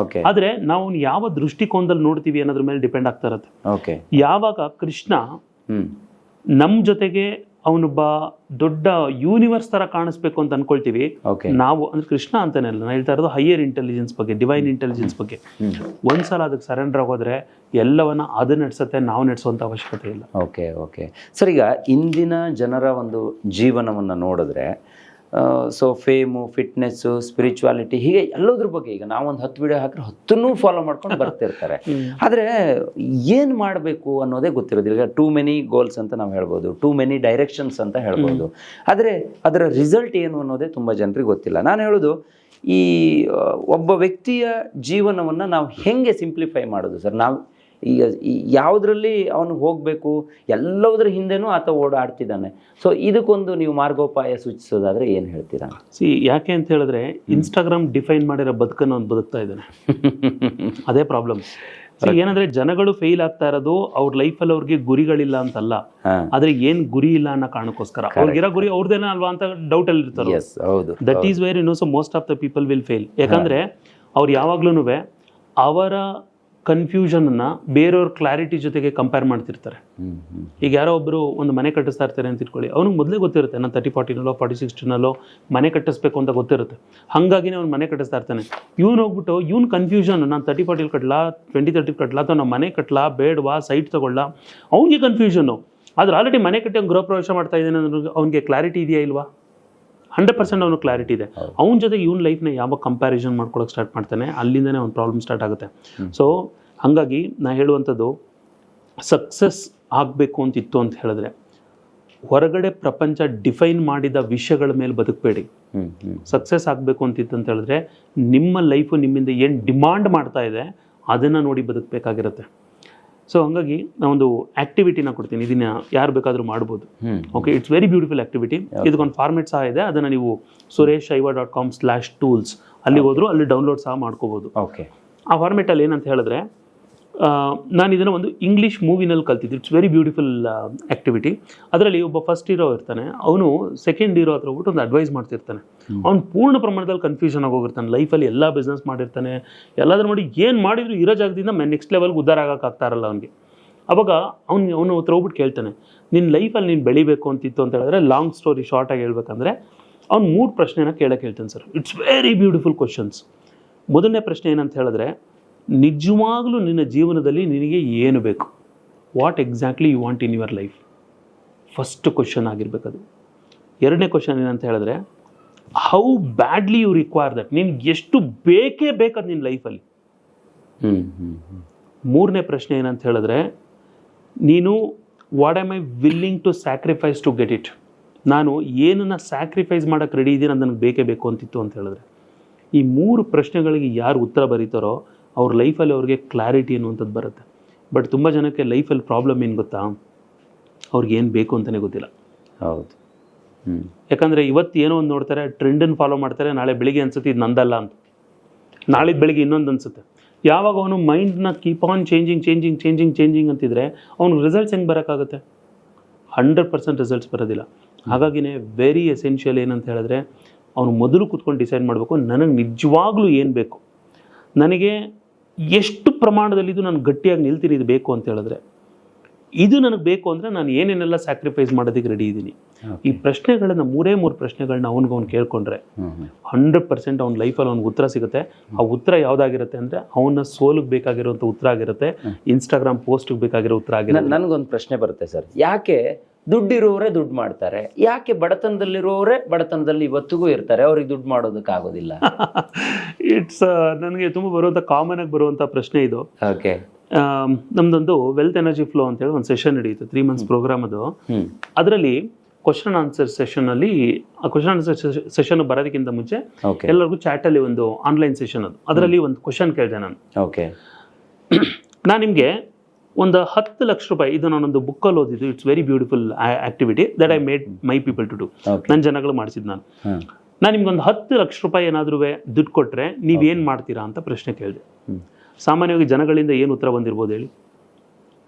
ಆದ್ರೆ ನಾವು ಯಾವ ದೃಷ್ಟಿಕೋನದಲ್ಲಿ ನೋಡ್ತೀವಿ ಅನ್ನೋದ್ರ ಮೇಲೆ ಡಿಪೆಂಡ್ ಆಗ್ತಾ ಇರುತ್ತೆ. ಯಾವಾಗ ಕೃಷ್ಣ ನಮ್ ಜೊತೆಗೆ ಅವನೊಬ್ಬ ದೊಡ್ಡ ಯೂನಿವರ್ಸ್ ತರ ಕಾಣಿಸ್ಬೇಕು ಅಂತ ಅನ್ಕೊಳ್ತೀವಿ ನಾವು, ಅಂದ್ರೆ ಕೃಷ್ಣ ಅಂತಾನೆ ಅಲ್ಲ, ನಾನು ಹೇಳ್ತಾ ಇರೋದು ಹೈಯರ್ ಇಂಟೆಲಿಜೆನ್ಸ್ ಬಗ್ಗೆ, ಡಿವೈನ್ ಇಂಟೆಲಿಜೆನ್ಸ್ ಬಗ್ಗೆ. ಒಂದ್ಸಲ ಅದಕ್ಕೆ ಸರೆಂಡರ್ ಆಗೋದ್ರೆ ಎಲ್ಲವನ್ನ ಅದು ನಡೆಸುತ್ತೆ, ನಾವು ನಡೆಸುವಂತ ಅವಶ್ಯಕತೆ ಇಲ್ಲ. ಓಕೆ ಸರ್, ಈಗ ಇಂದಿನ ಜನರ ಒಂದು ಜೀವನವನ್ನ ನೋಡಿದ್ರೆ ಸೊ ಫೇಮು, ಫಿಟ್ನೆಸ್ಸು, ಸ್ಪಿರಿಚುವಾಲಿಟಿ, ಹೀಗೆ ಎಲ್ಲೋದ್ರ ಬಗ್ಗೆ ಈಗ ನಾವೊಂದು 10 ವಿಡಿಯೋ ಹಾಕಿದ್ರೆ 10 ಫಾಲೋ ಮಾಡ್ಕೊಂಡು ಬರ್ತಿರ್ತಾರೆ. ಆದರೆ ಏನು ಮಾಡಬೇಕು ಅನ್ನೋದೇ ಗೊತ್ತಿರೋದಿಲ್ಲ. ಈಗ ಟೂ ಮೆನಿ ಗೋಲ್ಸ್ ಅಂತ ನಾವು ಹೇಳ್ಬೋದು, ಟೂ ಮೆನಿ ಡೈರೆಕ್ಷನ್ಸ್ ಅಂತ ಹೇಳ್ಬೋದು. ಆದರೆ ಅದರ ರಿಸಲ್ಟ್ ಏನು ಅನ್ನೋದೇ ತುಂಬ ಜನರಿಗೆ ಗೊತ್ತಿಲ್ಲ. ನಾನು ಹೇಳೋದು, ಈ ಒಬ್ಬ ವ್ಯಕ್ತಿಯ ಜೀವನವನ್ನು ನಾವು ಹೆಂಗೆ ಸಿಂಪ್ಲಿಫೈ ಮಾಡೋದು ಸರ್? ನಾವು ಈಗ ಯಾವುದರಲ್ಲಿ ಅವನು ಹೋಗಬೇಕು, ಎಲ್ಲದರ ಹಿಂದೆನೂ ಆತ ಓಡಾಡ್ತಿದ್ದಾನೆ. ಸೊ ಇದಕ್ಕೊಂದು ನೀವು ಮಾರ್ಗೋಪಾಯ ಸೂಚಿಸೋದಾದ್ರೆ ಏನು ಹೇಳ್ತೀರಾ? ಯಾಕೆ ಅಂತ ಹೇಳಿದ್ರೆ, ಇನ್ಸ್ಟಾಗ್ರಾಮ್ ಡಿಫೈನ್ ಮಾಡಿರೋ ಬದುಕನ್ನು ಅವ್ನು ಬದುಕ್ತಾ ಇದ್ದಾನೆ. ಅದೇ ಪ್ರಾಬ್ಲಮ್. ಏನಂದ್ರೆ, ಜನಗಳು ಫೇಲ್ ಆಗ್ತಾ ಇರೋದು ಅವ್ರ ಲೈಫಲ್ಲಿ ಅವ್ರಿಗೆ ಗುರಿಗಳಿಲ್ಲ ಅಂತಲ್ಲ, ಆದ್ರೆ ಏನ್ ಗುರಿ ಇಲ್ಲ ಅನ್ನೋ ಕಾರಣಕ್ಕೋಸ್ಕರ. ಅವ್ರಿಗಿರೋ ಗುರಿ ಅವ್ರದೇನ ಅಲ್ವಾ ಅಂತ ಡೌಟ್ ಅಲ್ಲಿ ಇರ್ತಾರೆ. That is where so most of the people will fail. ಯಾಕಂದ್ರೆ ಅವ್ರು ಯಾವಾಗ್ಲೂ ಅವರ ಕನ್ಫ್ಯೂಷನ್ ಅನ್ನ ಬೇರೆಯವ್ರ ಕ್ಲಾರಿಟಿ ಜೊತೆಗೆ ಕಂಪೇರ್ ಮಾಡ್ತಿರ್ತಾರೆ. ಈಗ ಯಾರೋ ಒಬ್ರು ಒಂದು ಮನೆ ಕಟ್ಟಿಸ್ತಾ ಇರ್ತಾರೆ ಅಂತ ಇಟ್ಕೊಳ್ಳಿ, ಅವ್ನಿಗೆ ಮೊದಲೇ ಗೊತ್ತಿರುತ್ತೆ ನಾನು 30-40ನಲ್ಲೋ 40-60ನಲ್ಲೋ ಮನೆ ಕಟ್ಟಿಸ್ಬೇಕು ಅಂತ ಗೊತ್ತಿರುತ್ತೆ. ಹಾಗಾಗಿನೇ ಅವ್ನು ಮನೆ ಕಟ್ಟಿಸ್ತಾ ಇರ್ತಾನೆ. ಇವ್ನು ಹೋಗ್ಬಿಟ್ಟು ಇವ್ನ ಕನ್ಫ್ಯೂಷನ್, ನಾನು 30-40 ಕಟ್ಲಾ 20-30 ಕಟ್ಲಾ ಅಥವಾ ನಾನು ಮನೆ ಕಟ್ಲಾ ಬೇಡವಾ ಸೈಟ್ ತಗೊಳ್ಳ, ಅವ್ನಿಗೆ ಕನ್ಫ್ಯೂಷನ್ನು. ಆದ್ರೆ ಆಲ್ರೆಡಿ ಮನೆ ಕಟ್ಟಿ ಅವ್ನು ಗೃಹ ಪ್ರವೇಶ ಮಾಡ್ತಾ ಇದ್ದಾನೆ ಅನ್ನೋದು ಅವ್ನಿಗೆ ಕ್ಲಾರಿಟಿ ಇದೆಯಾ ಇಲ್ವಾ? 100% ಅವ್ನಿಗೆ ಕ್ಲಾರಿಟಿ ಇದೆ. ಅವ್ನ ಜೊತೆಗೆ ಇವ್ನ ಲೈಫ್ನ ಯಾವಾಗ ಕಂಪ್ಯಾರಿಸನ್ ಮಾಡ್ಕೊಳಕ್ಕೆ ಸ್ಟಾರ್ಟ್ ಮಾಡ್ತಾನೆ, ಅಲ್ಲಿಂದನೇ ಒಂದು ಪ್ರಾಬ್ಲಮ್ ಸ್ಟಾರ್ಟ್ ಆಗುತ್ತೆ. ಸೊ ಹಾಗಾಗಿ ನಾ ಹೇಳುವಂಥದ್ದು, ಸಕ್ಸಸ್ ಆಗಬೇಕು ಅಂತಿತ್ತು ಅಂತ ಹೇಳಿದ್ರೆ ಹೊರಗಡೆ ಪ್ರಪಂಚ ಡಿಫೈನ್ ಮಾಡಿದ ವಿಷಯಗಳ ಮೇಲೆ ಬದುಕಬೇಡಿ. ಸಕ್ಸಸ್ ಆಗಬೇಕು ಅಂತಿತ್ತು ಅಂತ ಹೇಳಿದ್ರೆ ನಿಮ್ಮ ಲೈಫು ನಿಮ್ಮಿಂದ ಏನು ಡಿಮಾಂಡ್ ಮಾಡ್ತಾ ಇದೆ ಅದನ್ನು ನೋಡಿ ಬದುಕಬೇಕಾಗಿರುತ್ತೆ. ಸೊ ಹಾಗಾಗಿ ನಾವೊಂದು ಆಕ್ಟಿವಿಟಿನ ಕೊಡ್ತೀನಿ, ಇದನ್ನ ಯಾರು ಬೇಕಾದರೂ ಮಾಡ್ಬೋದು. Okay, it's very beautiful activity. ಇದಕ್ಕೊಂದು ಫಾರ್ಮೆಟ್ ಸಹ ಇದೆ, ಅದನ್ನು ನೀವು sureshshaiva.com/tools ಅಲ್ಲಿ ಹೋದ್ರು ಅಲ್ಲಿ ಡೌನ್ಲೋಡ್ ಸಹ ಮಾಡ್ಕೋಬೋದು. ಓಕೆ, ಆ ಫಾರ್ಮೆಟಲ್ಲಿ ಏನಂತ ಹೇಳಿದ್ರೆ, ನಾನು ಇದನ್ನು ಒಂದು ಇಂಗ್ಲೀಷ್ ಮೂವಿನಲ್ಲಿ ಕಲ್ತಿದ್ದು. It's very beautiful activity. ಅದರಲ್ಲಿ ಒಬ್ಬ ಫಸ್ಟ್ ಹೀರೋ ಇರ್ತಾನೆ, ಅವನು ಸೆಕೆಂಡ್ ಹೀರೋ ಹತ್ರ ಹೋಗ್ಬಿಟ್ಟು ಒಂದು ಅಡ್ವೈಸ್ ಮಾಡ್ತಿರ್ತಾನೆ. ಅವ್ನು ಪೂರ್ಣ ಪ್ರಮಾಣದಲ್ಲಿ ಕನ್ಫ್ಯೂಷನ್ ಆಗೋಗಿರ್ತಾನೆ. ಲೈಫಲ್ಲಿ ಎಲ್ಲ ಬಿಸ್ನೆಸ್ ಮಾಡಿರ್ತಾನೆ, ಎಲ್ಲಾದ್ರೂ ಮಾಡಿ ಏನು ಮಾಡಿದ್ರು ಇರೋ ಜಾಗದಿಂದ ನೆಕ್ಸ್ಟ್ ಲೆವೆಲ್ಗೆ ಉದ್ಧಾರ ಆಗೋಕ್ಕಾಗ್ತಾ ಇರಲ್ಲ ಅವನಿಗೆ. ಅವಾಗ ಅವನು ಹತ್ರ ಹೋಗ್ಬಿಟ್ಟು ಕೇಳ್ತಾನೆ, ನಿನ್ನ ಲೈಫಲ್ಲಿ ನೀನು ಬೆಳಿಬೇಕು ಅಂತಿತ್ತು ಅಂತ ಹೇಳಿದ್ರೆ, ಲಾಂಗ್ ಸ್ಟೋರಿ ಶಾರ್ಟಾಗಿ ಹೇಳ್ಬೇಕಂದ್ರೆ ಅವ್ನು 3 ಪ್ರಶ್ನೆನ ಕೇಳಕ್ಕೆ ಹೇಳ್ತಾನೆ sir. It's very beautiful questions. ಮೊದಲನೇ ಪ್ರಶ್ನೆ ಏನಂತ ಹೇಳಿದ್ರೆ, ನಿಜವಾಗ್ಲೂ ನಿನ್ನ ಜೀವನದಲ್ಲಿ ನಿನಗೆ ಏನು ಬೇಕು? What exactly you want in your life? First question ಆಗಿರ್ಬೇಕದು. ಎರಡನೇ ಕ್ವಶನ್ ಏನಂತ ಹೇಳಿದ್ರೆ, how badly you require that? ನಿನ್ಗೆ ಎಷ್ಟು ಬೇಕೇ ಬೇಕದು ನಿನ್ನ ಲೈಫಲ್ಲಿ. ಮೂರನೇ ಪ್ರಶ್ನೆ ಏನಂತ ಹೇಳಿದ್ರೆ, ನೀನು what am I willing to sacrifice to get it? ನಾನು ಏನನ್ನ ಸ್ಯಾಕ್ರಿಫೈಸ್ ಮಾಡೋಕ್ಕೆ ರೆಡಿ ಇದ್ದೀನಿ, ಅದು ನನಗೆ ಬೇಕೇ ಬೇಕು ಅಂತಿತ್ತು ಅಂತ ಹೇಳಿದ್ರೆ. ಈ 3 ಪ್ರಶ್ನೆಗಳಿಗೆ ಯಾರು ಉತ್ತರ ಬರೀತಾರೋ ಅವ್ರ ಲೈಫಲ್ಲಿ ಅವ್ರಿಗೆ ಕ್ಲಾರಿಟಿ ಅನ್ನುವಂಥದ್ದು ಬರುತ್ತೆ. ಬಟ್ ತುಂಬ ಜನಕ್ಕೆ ಲೈಫಲ್ಲಿ ಪ್ರಾಬ್ಲಮ್ ಏನು ಗೊತ್ತಾ, ಅವ್ರಿಗೆ ಏನು ಬೇಕು ಅಂತಲೇ ಗೊತ್ತಿಲ್ಲ. ಹೌದು. ಯಾಕಂದರೆ ಇವತ್ತು ಏನೋ ಒಂದು ನೋಡ್ತಾರೆ, ಟ್ರೆಂಡನ್ನು ಫಾಲೋ ಮಾಡ್ತಾರೆ, ನಾಳೆ ಬೆಳಿಗ್ಗೆ ಅನ್ಸುತ್ತೆ ಇದು ನಂದಲ್ಲ ಅಂತ, ನಾಳಿದ್ದು ಬೆಳಿಗ್ಗೆ ಇನ್ನೊಂದು ಅನ್ಸುತ್ತೆ. ಯಾವಾಗ ಅವನು ಮೈಂಡ್ನ ಕೀಪ್ ಆನ್ ಚೇಂಜಿಂಗ್ ಅಂತಿದ್ರೆ ಅವ್ನಿಗೆ ರಿಸಲ್ಟ್ಸ್ ಹೆಂಗೆ ಬರೋಕ್ಕಾಗುತ್ತೆ? 100% ರಿಸಲ್ಟ್ಸ್ ಬರೋದಿಲ್ಲ. ಹಾಗಾಗಿನೇ ವೆರಿ ಎಸೆನ್ಷಿಯಲ್ ಏನಂತ ಹೇಳಿದ್ರೆ, ಅವನು ಮೊದಲು ಕೂತ್ಕೊಂಡು ಡಿಸೈಡ್ ಮಾಡಬೇಕು, ನನಗೆ ನಿಜವಾಗ್ಲೂ ಏನು ಬೇಕು, ನನಗೆ ಎಷ್ಟು ಪ್ರಮಾಣದಲ್ಲಿ ಇದು ನಾನು ಗಟ್ಟಿಯಾಗಿ ನಿಲ್ತೀನಿ ಇದು ಬೇಕು ಅಂತ ಹೇಳಿದ್ರೆ, ಇದು ನನಗೆ ಬೇಕು ಅಂದರೆ ನಾನು ಏನೇನೆಲ್ಲ ಸ್ಯಾಕ್ರಿಫೈಸ್ ಮಾಡೋದಕ್ಕೆ ರೆಡಿ ಇದ್ದೀನಿ. ಈ ಪ್ರಶ್ನೆಗಳನ್ನ 3 ಪ್ರಶ್ನೆಗಳನ್ನ ಅವ್ನು ಕೇಳ್ಕೊಂಡ್ರೆ 100% ಅವ್ನ ಲೈಫಲ್ಲಿ ಅವ್ನಿಗೆ ಉತ್ತರ ಸಿಗುತ್ತೆ. ಆ ಉತ್ತರ ಯಾವುದಾಗಿರುತ್ತೆ ಅಂದರೆ ಅವನ ಸೋಲಿಗೆ ಬೇಕಾಗಿರುವಂಥ ಉತ್ತರ ಆಗಿರುತ್ತೆ, ಇನ್ಸ್ಟಾಗ್ರಾಮ್ ಪೋಸ್ಟ್ಗೆ ಬೇಕಾಗಿರೋ ಉತ್ತರ ಆಗಿರುತ್ತೆ. ನನಗೊಂದು ಪ್ರಶ್ನೆ ಬರುತ್ತೆ ಸರ್, ಯಾಕೆ ದುಡ್ಡಿರೋರೇ ದುಡ್ಡು ಮಾಡ್ತಾರೆ, ಯಾಕೆ ಬಡತನದಲ್ಲಿರೋರೇ ಬಡತನದಲ್ಲಿ ಇವತ್ತಿಗೂ ಇರ್ತಾರೆ, ಅವ್ರಿಗೆ ದುಡ್ಡು ಮಾಡೋದಕ್ಕಾಗೋದಿಲ್ಲ? ಇಟ್ಸ್ ನನಗೆ ತುಂಬ ಬರುವಂಥ ಕಾಮನ್ ಆಗಿ ಬರುವಂಥ ಪ್ರಶ್ನೆ ಇದು. ಓಕೆ, ನಮ್ದೊಂದು ವೆಲ್ತ್ ಎನರ್ಜಿ ಫ್ಲೋ ಅಂತೇಳಿ ಒಂದು ಸೆಷನ್ ನಡೆಯುತ್ತೆ, 3 months ಪ್ರೋಗ್ರಾಮ್ ಅದು. ಅದರಲ್ಲಿ ಕ್ವಶನ್ ಆನ್ಸರ್ ಸೆಷನ್ ಅಲ್ಲಿ, ಆ ಕ್ವಶನ್ ಆನ್ಸರ್ ಸೆಷನ್ ಬರೋದಕ್ಕಿಂತ ಮುಂಚೆ ಎಲ್ಲರಿಗೂ ಚಾಟ್ ಅಲ್ಲಿ ಒಂದು ಆನ್ಲೈನ್ ಸೆಷನ್ ಅದು. ಅದರಲ್ಲಿ ಒಂದು ಕ್ವಶನ್ ಕೇಳಿದೆ ನಾನು. ಓಕೆ, ನಾನು ನಿಮಗೆ ಒಂದು 10 ಲಕ್ಷ ರೂಪಾಯಿ, ಇದು ನಾನೊಂದು ಬುಕ್ಕಲ್ಲಿ ಓದಿದ್ದು. It's very beautiful activity that I made my people to do. ನನ್ನ ಜನಗಳು ಮಾಡಿಸಿದ್ದು ನಾನು ನಿಮ್ಗೊಂದು 10 ಲಕ್ಷ ರೂಪಾಯಿ ಏನಾದರೂ ದುಡ್ಡು ಕೊಟ್ಟರೆ ನೀವೇನು ಮಾಡ್ತೀರಾ ಅಂತ ಪ್ರಶ್ನೆ ಕೇಳಿದೆ. ಸಾಮಾನ್ಯವಾಗಿ ಜನಗಳಿಂದ ಏನು ಉತ್ತರ ಬಂದಿರ್ಬೋದು ಹೇಳಿ?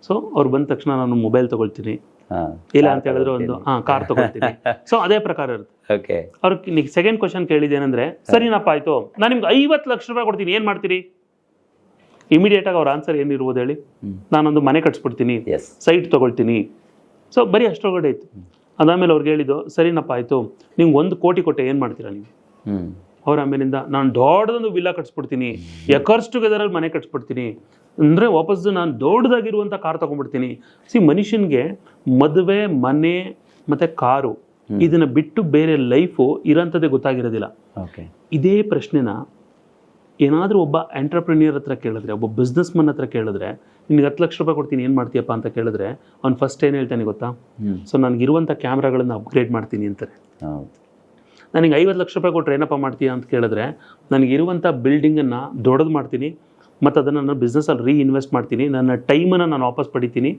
ಸೊ ಅವ್ರು ಬಂದ ತಕ್ಷಣ ನಾನು ಮೊಬೈಲ್ ತಗೊಳ್ತೀನಿ, ಇಲ್ಲ ಅಂತ ಹೇಳಿದ್ರೆ ಒಂದು ಕಾರ್ ತಗೊಳ್ತೀನಿ. ಸೊ ಅದೇ ಪ್ರಕಾರ ಇರುತ್ತೆ. ಅವ್ರಿಗೆ ಸೆಕೆಂಡ್ ಕ್ವಶನ್ ಕೇಳಿದ್ದೇನೆಂದ್ರೆ, ಸರಿನಪ್ಪ ಆಯ್ತು, ನಾನು ನಿಮ್ಗೆ 50 ಲಕ್ಷ ರೂಪಾಯಿ ಕೊಡ್ತೀನಿ, ಏನು ಮಾಡ್ತೀರಿ? ಇಮಿಡಿಯೇಟ್ ಆಗಿ ಅವ್ರ ಆನ್ಸರ್ ಏನಿರ್ಬೋದು ಹೇಳಿ? ನಾನೊಂದು ಮನೆ ಕಟ್ಸ್ಬಿಡ್ತೀನಿ, ಸೈಟ್ ತಗೊಳ್ತೀನಿ. ಸೊ ಬರೀ ಅಷ್ಟೊಳಗಡೆ ಇತ್ತು. ಅದಾದಮೇಲೆ ಅವ್ರಿಗೆ ಹೇಳಿದ್ದು, ಸರಿನಪ್ಪ ಆಯಿತು, ನಿಮ್ಗೆ 1 ಕೋಟಿ ಕೊಟ್ಟೆ, ಏನು ಮಾಡ್ತೀರಾ ನೀವು? ಅವ್ರ ಆಮೇಲಿಂದ ನಾನು ದೊಡ್ಡದೊಂದು ವಿಲ್ಲಾ ಕಟ್ಸ್ಬಿಡ್ತೀನಿ, ಎಕರ್ಸ್ ಟುಗೆದರಲ್ಲಿ ಮನೆ ಕಟ್ಸ್ಬಿಡ್ತೀನಿ, ಅಂದರೆ ವಾಪಸ್ ನಾನು ದೊಡ್ಡದಾಗಿರುವಂಥ ಕಾರ್ ತೊಗೊಂಡ್ಬಿಡ್ತೀನಿ. ಮನುಷ್ಯನಿಗೆ ಮದುವೆ, ಮನೆ ಮತ್ತು ಕಾರು ಇದನ್ನ ಬಿಟ್ಟು ಬೇರೆ ಲೈಫು ಇರೋಂಥದ್ದೇ ಗೊತ್ತಾಗಿರೋದಿಲ್ಲ. ಓಕೆ. ಇದೇ ಪ್ರಶ್ನೆನ ಏನಾದರೂ ಒಬ್ಬ ಎಂಟರ್ಪ್ರಿನಿಯರ್ ಹತ್ರ ಕೇಳಿದ್ರೆ, ಒಬ್ಬ ಬಿಸ್ನೆಸ್ ಮನ್ ಹತ್ರ ಕೇಳಿದ್ರೆ, ನಿನಗೆ 10 ಲಕ್ಷ ರೂಪಾಯಿ ಕೊಡ್ತೀನಿ ಏನು ಮಾಡ್ತೀಯಪ್ಪ ಅಂತ ಕೇಳಿದ್ರೆ ಅವ್ನು ಫಸ್ಟ್ ಏನು ಹೇಳ್ತಾನೆ ಗೊತ್ತಾ? ಸೊ ನನಗಿರುವಂಥ ಕ್ಯಾಮ್ರಾಗಳನ್ನು ಅಪ್ಗ್ರೇಡ್ ಮಾಡ್ತೀನಿ ಅಂತಾರೆ. ನನಗೆ 50 ಲಕ್ಷ ರೂಪಾಯಿ ಕೊಟ್ಟರೆ ಏನಪ್ಪ ಮಾಡ್ತೀಯ ಅಂತ ಕೇಳಿದ್ರೆ, ನನಗಿರುವಂಥ ಬಿಲ್ಡಿಂಗನ್ನು ದೊಡ್ಡದು ಮಾಡ್ತೀನಿ ಮತ್ತು ಅದನ್ನು ನನ್ನ ಬಿಸ್ನೆಸ್ಸಲ್ಲಿ ರೀಇನ್ವೆಸ್ಟ್ ಮಾಡ್ತೀನಿ, ನನ್ನ ಟೈಮನ್ನು ನಾನು ವಾಪಸ್ ಪಡಿತೀನಿ,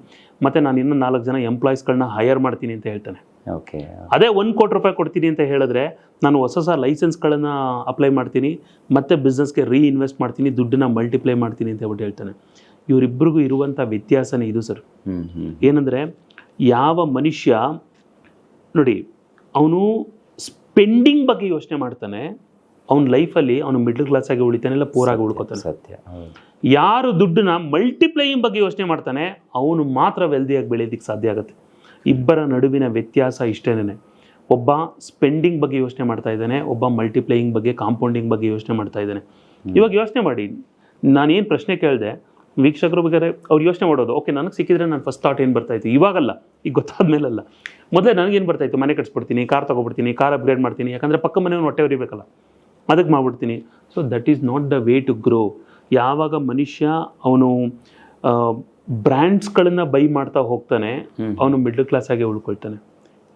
ಮತ್ತು ನಾನು ಇನ್ನೂ 4 ಜನ ಎಂಪ್ಲಾಯೀಸ್ಗಳನ್ನ ಹೈಯರ್ ಮಾಡ್ತೀನಿ ಅಂತ ಹೇಳ್ತಾನೆ. ಓಕೆ. ಅದೇ 1 ಕೋಟಿ ರೂಪಾಯಿ ಕೊಡ್ತೀನಿ ಅಂತ ಹೇಳಿದ್ರೆ ನಾನು ಹೊಸ ಲೈಸೆನ್ಸ್ಗಳನ್ನು ಅಪ್ಲೈ ಮಾಡ್ತೀನಿ, ಮತ್ತೆ ಬಿಸ್ನೆಸ್ಗೆ ರೀಇನ್ವೆಸ್ಟ್ ಮಾಡ್ತೀನಿ, ದುಡ್ಡನ್ನ ಮಲ್ಟಿಪ್ಲೈ ಮಾಡ್ತೀನಿ ಅಂತ ಹೇಳ್ಬಿಟ್ಟು ಹೇಳ್ತಾನೆ. ಇವರಿಬ್ಬರಿಗೂ ಇರುವಂಥ ವ್ಯತ್ಯಾಸನೇ ಇದು ಸರ್. ಏನಂದರೆ ಯಾವ ಮನುಷ್ಯ ನೋಡಿ ಅವನು ಸ್ಪೆಂಡಿಂಗ್ ಬಗ್ಗೆ ಯೋಚನೆ ಮಾಡ್ತಾನೆ, ಅವನ ಲೈಫಲ್ಲಿ ಅವನು ಮಿಡ್ಲ್ ಕ್ಲಾಸ್ ಆಗಿ ಉಳಿತಾನೆ, ಇಲ್ಲ ಪೂರ್ ಆಗಿ ಉಳ್ಕೊತಾನೆ. ಸತ್ಯ. ಯಾರು ದುಡ್ಡನ್ನ ಮಲ್ಟಿಪ್ಲೈಯಿಂಗ್ ಬಗ್ಗೆ ಯೋಚನೆ ಮಾಡ್ತಾನೆ ಅವನು ಮಾತ್ರ ವೆಲ್ದಿಯಾಗಿ ಬೆಳೆಯೋದಕ್ಕೆ ಸಾಧ್ಯ ಆಗುತ್ತೆ. ಇಬ್ಬರ ನಡುವಿನ ವ್ಯತ್ಯಾಸ ಇಷ್ಟೇನೆ. ಒಬ್ಬ ಸ್ಪೆಂಡಿಂಗ್ ಬಗ್ಗೆ ಯೋಚನೆ ಮಾಡ್ತಾ ಇದ್ದಾನೆ, ಒಬ್ಬ ಮಲ್ಟಿಪ್ಲೈಯಿಂಗ್ ಬಗ್ಗೆ, ಕಾಂಪೌಂಡಿಂಗ್ ಬಗ್ಗೆ ಯೋಚನೆ ಮಾಡ್ತಾ ಇದ್ದಾನೆ. ಇವಾಗ ಯೋಚನೆ ಮಾಡಿ, ನಾನೇನು ಪ್ರಶ್ನೆ ಕೇಳಿದೆ ವೀಕ್ಷಕರು ಬೇಕಾದ್ರೆ ಅವ್ರು ಯೋಚನೆ ಮಾಡೋದು, ಓಕೆ ನನಗೆ ಸಿಕ್ಕಿದ್ರೆ ನಾನು ಫಸ್ಟ್ ಥಾಟ್ ಏನು ಬರ್ತಾಯಿತ್ತು, ಇವಾಗಲ್ಲ, ಈಗ ಗೊತ್ತಾದ್ಮೇಲಲ್ಲ. ಮೊದಲೇ ನನಗೇನು ಬರ್ತಾಯಿತ್ತು, ಮನೆ ಕಟ್ಸ್ಬಿಡ್ತೀನಿ, ಕಾರ್ ತೊಗೊಬಿಡ್ತೀನಿ, ಕಾರ್ ಅಪ್ಗ್ರೇಡ್ ಮಾಡ್ತೀನಿ, ಯಾಕಂದರೆ ಪಕ್ಕ ಮನೆಯವ್ನು ಹೊಟ್ಟೆ ಉರಿಬೇಕಲ್ಲ, ಅದಕ್ಕೆ ಮಾಡ್ಬಿಡ್ತೀನಿ. So that is not the way to grow. ಯಾವಾಗ ಮನುಷ್ಯ ಅವನು ಬ್ರ್ಯಾಂಡ್ಸ್ಗಳನ್ನು ಬೈ ಮಾಡ್ತಾ ಹೋಗ್ತಾನೆ ಅವನು ಮಿಡ್ಲ್ ಕ್ಲಾಸ್ ಆಗಿ ಉಳ್ಕೊಳ್ತಾನೆ.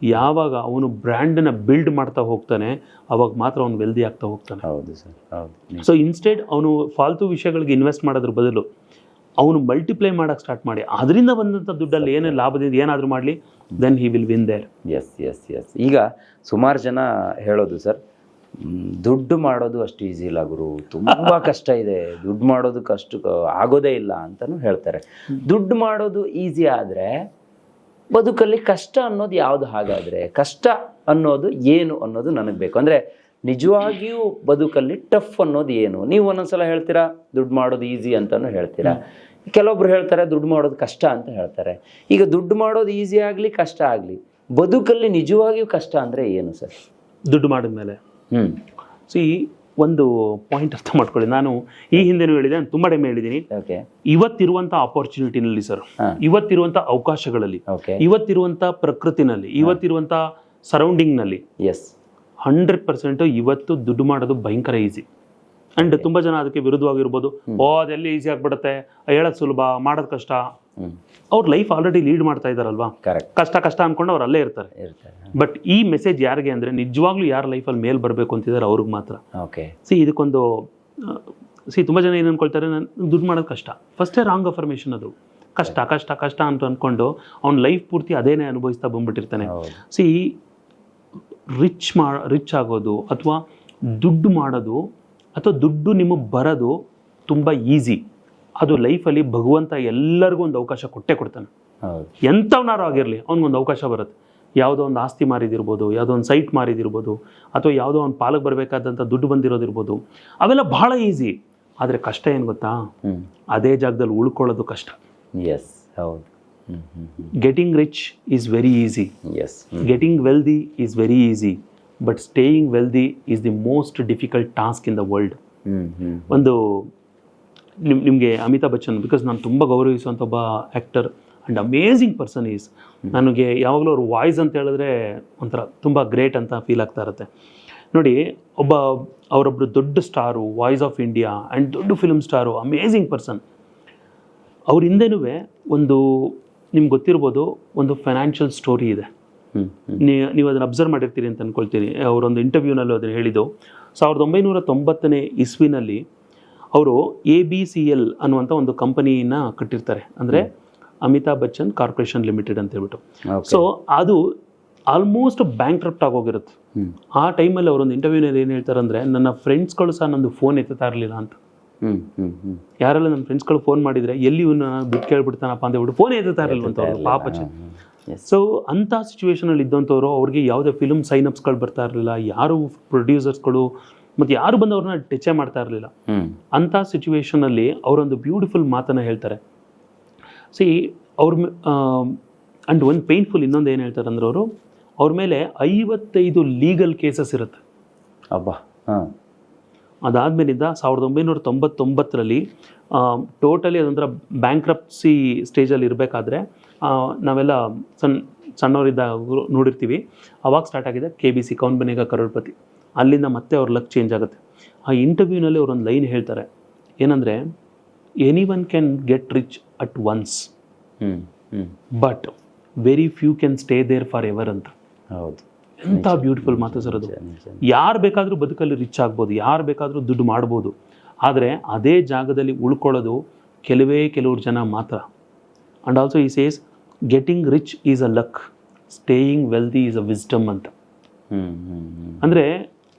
ಯಾವಾಗ ಅವನು ಬ್ರ್ಯಾಂಡನ್ನು ಬಿಲ್ಡ್ ಮಾಡ್ತಾ ಹೋಗ್ತಾನೆ ಅವಾಗ ಮಾತ್ರ ಅವನು ವೆಲ್ದಿ ಆಗ್ತಾ ಹೋಗ್ತಾನೆ. ಹೌದು ಸರ್, ಹೌದು. ಸೊ ಇನ್ಸ್ಟೆಡ್ ಅವನು ಫಾಲ್ತು ವಿಷಯಗಳಿಗೆ ಇನ್ವೆಸ್ಟ್ ಮಾಡೋದ್ರ ಬದಲು ಅವನು ಮಲ್ಟಿಪ್ಲೈ ಮಾಡೋಕ್ಕೆ ಸ್ಟಾರ್ಟ್ ಮಾಡಿ ಅದರಿಂದ ಬಂದಂಥ ದುಡ್ಡಲ್ಲಿ ಏನೇ ಲಾಭದಿಂದ ಏನಾದರೂ ಮಾಡಲಿ, then he will win there. Yes yes yes. ಈಗ ಸುಮಾರು ಜನ ಹೇಳೋದು ಸರ್, ದುಡ್ಡು ಮಾಡೋದು ಅಷ್ಟು ಈಸಿ ಇಲ್ಲ ಗುರು, ತುಂಬ ಕಷ್ಟ ಇದೆ, ದುಡ್ಡು ಮಾಡೋದಕ್ಕೆ ಅಷ್ಟು ಆಗೋದೇ ಇಲ್ಲ ಅಂತಲೂ ಹೇಳ್ತಾರೆ. ದುಡ್ಡು ಮಾಡೋದು ಈಸಿ ಆದರೆ ಬದುಕಲ್ಲಿ ಕಷ್ಟ ಅನ್ನೋದು ಯಾವುದು? ಹಾಗಾದರೆ ಕಷ್ಟ ಅನ್ನೋದು ಏನು ಅನ್ನೋದು ನನಗೆ ಬೇಕು. ಅಂದರೆ ನಿಜವಾಗಿಯೂ ಬದುಕಲ್ಲಿ ಟಫ್ ಅನ್ನೋದು ಏನು? ನೀವು ಒಂದೊಂದ್ಸಲ ಹೇಳ್ತೀರಾ ದುಡ್ಡು ಮಾಡೋದು ಈಸಿ ಅಂತಲೂ ಹೇಳ್ತೀರಾ, ಕೆಲವೊಬ್ರು ಹೇಳ್ತಾರೆ ದುಡ್ಡು ಮಾಡೋದು ಕಷ್ಟ ಅಂತ ಹೇಳ್ತಾರೆ. ಈಗ ದುಡ್ಡು ಮಾಡೋದು ಈಸಿ ಆಗಲಿ ಕಷ್ಟ ಆಗಲಿ, ಬದುಕಲ್ಲಿ ನಿಜವಾಗಿಯೂ ಕಷ್ಟ ಅಂದರೆ ಏನು ಸರ್? ದುಡ್ಡು ಮಾಡಿದ್ಮೇಲೆ ಸಿ ಒಂದು ಪಾಯಿಂಟ್ ಅರ್ಥ ಮಾಡ್ಕೊಳ್ಳಿ. ನಾನು ಈ ಹಿಂದೆನೂ ಹೇಳಿದೆ, ನಾನು ತುಂಬ ಟೈಮ್ ಹೇಳಿದ್ದೀನಿ. ಇವತ್ತಿರುವಂಥ ಆಪರ್ಚುನಿಟಿನಲ್ಲಿ ಸರ್, ಇವತ್ತಿರುವಂಥ ಅವಕಾಶಗಳಲ್ಲಿ, ಇವತ್ತಿರುವಂಥ ಪ್ರಕೃತಿನಲ್ಲಿ, ಇವತ್ತಿರುವಂಥ ಸರೌಂಡಿಂಗ್ನಲ್ಲಿ 100% ಇವತ್ತು ದುಡ್ಡು ಮಾಡೋದು ಭಯಂಕರ ಈಸಿ. ಆ್ಯಂಡ್ ತುಂಬ ಜನ ಅದಕ್ಕೆ ವಿರುದ್ಧವಾಗಿರ್ಬೋದು, ಅದೆಲ್ಲ ಈಸಿ ಆಗಿಬಿಡುತ್ತೆ, ಹೇಳೋದು ಸುಲಭ, ಮಾಡೋದು ಕಷ್ಟ. ಅವ್ರ ಲೈಫ್ ಆಲ್ರೆಡಿ ಲೀಡ್ ಮಾಡ್ತಾ ಇದ್ದಾರಲ್ವಾ, ಕಷ್ಟ ಕಷ್ಟ ಅಂದ್ಕೊಂಡು ಅವ್ರು ಅಲ್ಲೇ ಇರ್ತಾರೆ. ಬಟ್ ಈ ಮೆಸೇಜ್ ಯಾರಿಗೆ ಅಂದರೆ ನಿಜವಾಗ್ಲೂ ಯಾರ ಲೈಫಲ್ಲಿ ಮೇಲೆ ಬರಬೇಕು ಅಂತಿದ್ದಾರೆ ಅವ್ರಿಗೆ ಮಾತ್ರ. ಇದಕ್ಕೊಂದು ತುಂಬ ಜನ ಏನು ಅಂದ್ಕೊಳ್ತಾರೆ, ನಾನು ದುಡ್ಡು ಮಾಡೋದು ಕಷ್ಟ, ಫಸ್ಟೇ ರಾಂಗ್ ಅಫರ್ಮೇಷನ್. ಅದು ಕಷ್ಟ ಕಷ್ಟ ಕಷ್ಟ ಅಂತ ಅಂದ್ಕೊಂಡು ಅವ್ನ ಲೈಫ್ ಪೂರ್ತಿ ಅದೇನೇ ಅನುಭವಿಸ್ತಾ ಬಂದ್ಬಿಟ್ಟಿರ್ತಾನೆ. ರಿಚ್ ಆಗೋದು ಅಥವಾ ದುಡ್ಡು ಮಾಡೋದು ಅಥವಾ ದುಡ್ಡು ನಿಮಗೆ ಬರೋದು ತುಂಬ ಈಸಿ. ಅದು ಲೈಫಲ್ಲಿ ಭಗವಂತ ಎಲ್ಲರಿಗೂ ಒಂದು ಅವಕಾಶ ಕೊಟ್ಟೇ ಕೊಡ್ತಾನೆ. ಎಂಥವನಾರು ಆಗಿರಲಿ ಅವ್ನಿಗೊಂದು ಅವಕಾಶ ಬರುತ್ತೆ. ಯಾವುದೋ ಒಂದು ಆಸ್ತಿ ಮಾರಿದಿರ್ಬೋದು, ಯಾವುದೋ ಒಂದು ಸೈಟ್ ಮಾರಿದಿರ್ಬೋದು, ಅಥವಾ ಯಾವುದೋ ಒಂದು ಪಾಲಕ್ಕೆ ಬರಬೇಕಾದಂಥ ದುಡ್ಡು ಬಂದಿರೋದಿರ್ಬೋದು, ಅವೆಲ್ಲ ಬಹಳ ಈಸಿ. ಆದರೆ ಕಷ್ಟ ಏನು ಗೊತ್ತಾ, ಅದೇ ಜಾಗದಲ್ಲಿ ಉಳ್ಕೊಳ್ಳೋದು ಕಷ್ಟ. ಹೌದು. Getting rich is very easy, getting wealthy is very easy, but staying wealthy is the most difficult task in the world. ಒಂದು ನಿಮಗೆ ಅಮಿತಾಬ್ ಬಚ್ಚನ್, ಬಿಕಾಸ್ ನಾನು ತುಂಬ ಗೌರವಿಸುವಂಥ ಒಬ್ಬ actor and amazing person is. ನನಗೆ ಯಾವಾಗಲೂ ಅವ್ರ ವಾಯ್ಸ್ ಅಂತ ಹೇಳಿದ್ರೆ ಒಂಥರ ತುಂಬ ಗ್ರೇಟ್ ಅಂತ ಫೀಲ್ ಆಗ್ತಾ ಇರುತ್ತೆ. ನೋಡಿ, ಅವರೊಬ್ಬರು ದೊಡ್ಡ star, voice of India and ದೊಡ್ಡ ಫಿಲ್ಮ್ ಸ್ಟಾರು, ಅಮೇಝಿಂಗ್ ಪರ್ಸನ್. ಅವ್ರ ಹಿಂದೆನೂ ಒಂದು ನಿಮ್ಗೆ ಗೊತ್ತಿರ್ಬೋದು, ಒಂದು ಫೈನಾನ್ಷಿಯಲ್ ಸ್ಟೋರಿ ಇದೆ. ನೀವು ಅದನ್ನು ಅಬ್ಸರ್ವ್ ಮಾಡಿರ್ತೀರಿ ಅಂತ ಅಂದ್ಕೊಳ್ತೀನಿ. ಅವರೊಂದು ಇಂಟರ್ವ್ಯೂನಲ್ಲೂ ಅದನ್ನು ಹೇಳಿದ್ದು, 1990ನೇ ಇಸ್ವಿನಲ್ಲಿ ಅವರು ABCL ಅನ್ನುವಂಥ ಒಂದು ಕಂಪನಿನ ಕಟ್ಟಿರ್ತಾರೆ, ಅಂದರೆ ಅಮಿತಾಬ್ ಬಚ್ಚನ್ ಕಾರ್ಪೊರೇಷನ್ ಲಿಮಿಟೆಡ್ ಅಂತ ಹೇಳ್ಬಿಟ್ಟು. ಸೊ ಅದು ಆಲ್ಮೋಸ್ಟ್ ಬ್ಯಾಂಕ್ರಪ್ಟ್ ಆಗೋಗಿರುತ್ತೆ. ಆ ಟೈಮಲ್ಲಿ ಅವರೊಂದು ಇಂಟರ್ವ್ಯೂನಲ್ಲಿ ಏನು ಹೇಳ್ತಾರೆ ಅಂದರೆ, ನನ್ನ ಫ್ರೆಂಡ್ಸ್ಗಳು ಸಹ ನಂದು ಫೋನ್ ಎತ್ತಾ ಇರಲಿಲ್ಲ ಅಂತ. ಯಾರೆಲ್ಲ ನನ್ನ ಫ್ರೆಂಡ್ಸ್ಗಳು ಫೋನ್ ಮಾಡಿದರೆ ಎಲ್ಲಿ ಇವನ್ನ ದುಡ್ಡು ಕೇಳ್ಬಿಡ್ತಾನಪ್ಪ ಅಂತ ಹೇಳ್ಬಿಟ್ಟು ಫೋನ್ ಎತ್ತಾ ಇರಲಿಲ್ವಂತ ಅವರು, ಪಾಪಚ. ಸೊ ಅಂಥ ಸಿಚುವೇಶನಲ್ಲಿ ಇದ್ದಂಥವ್ರು, ಅವ್ರಿಗೆ ಯಾವುದೇ ಫಿಲ್ಮ್ ಸೈನಪ್ಸ್ಗಳು ಬರ್ತಾ ಇರಲಿಲ್ಲ, ಯಾರು ಪ್ರೊಡ್ಯೂಸರ್ಸ್ಗಳು ಮತ್ತು ಯಾರು ಬಂದು ಅವ್ರನ್ನ ಟಚೇ ಮಾಡ್ತಾ ಇರಲಿಲ್ಲ. ಅಂಥ ಸಿಚುವೇಶನಲ್ಲಿ ಅವರೊಂದು ಬ್ಯೂಟಿಫುಲ್ ಮಾತನ್ನು ಹೇಳ್ತಾರೆ. ಆ್ಯಂಡ್ ಒಂದು ಪೇನ್ಫುಲ್ ಇನ್ನೊಂದು ಏನು ಹೇಳ್ತಾರೆ ಅಂದರೆ, ಅವ್ರ ಮೇಲೆ 55 ಲೀಗಲ್ ಕೇಸಸ್ ಇರುತ್ತೆ. ಅದಾದಮೇಲಿಂದ 1999ರಲ್ಲಿ ಟೋಟಲಿ ಅದೊಂಥರ ಬ್ಯಾಂಕ್ರಪ್ಸಿ ಸ್ಟೇಜಲ್ಲಿ ಇರಬೇಕಾದ್ರೆ ನಾವೆಲ್ಲ ಸಣ್ಣವರಿದ್ದಾಗ ನೋಡಿರ್ತೀವಿ. ಅವಾಗ ಸ್ಟಾರ್ಟ್ ಆಗಿದೆ KBC, ಕೌನ್ ಬನೇಗಾ ಕರೋಡ್ಪತಿ. ಅಲ್ಲಿಂದ ಮತ್ತೆ ಅವ್ರ ಲಕ್ ಚೇಂಜ್ ಆಗುತ್ತೆ. ಆ ಇಂಟರ್ವ್ಯೂನಲ್ಲಿ ಅವರೊಂದು ಲೈನ್ ಹೇಳ್ತಾರೆ, ಏನಂದರೆ, anyone can get rich at once, but very few can stay there forever ಅಂತ. ಹೌದು, ಎಂಥ ಬ್ಯೂಟಿಫುಲ್ ಮಾತು ಸರ್ ಅದು. ಯಾರು ಬೇಕಾದರೂ ಬದುಕಲ್ಲಿ ರಿಚ್ ಆಗ್ಬೋದು, ಯಾರು ಬೇಕಾದರೂ ದುಡ್ಡು ಮಾಡ್ಬೋದು, ಆದರೆ ಅದೇ ಜಾಗದಲ್ಲಿ ಉಳ್ಕೊಳ್ಳೋದು ಕೆಲವರು ಜನ ಮಾತ್ರ. ಆ್ಯಂಡ್ ಆಲ್ಸೋ ಈ says getting rich is a luck, staying wealthy is a wisdom ಅಂತ. ಅಂದರೆ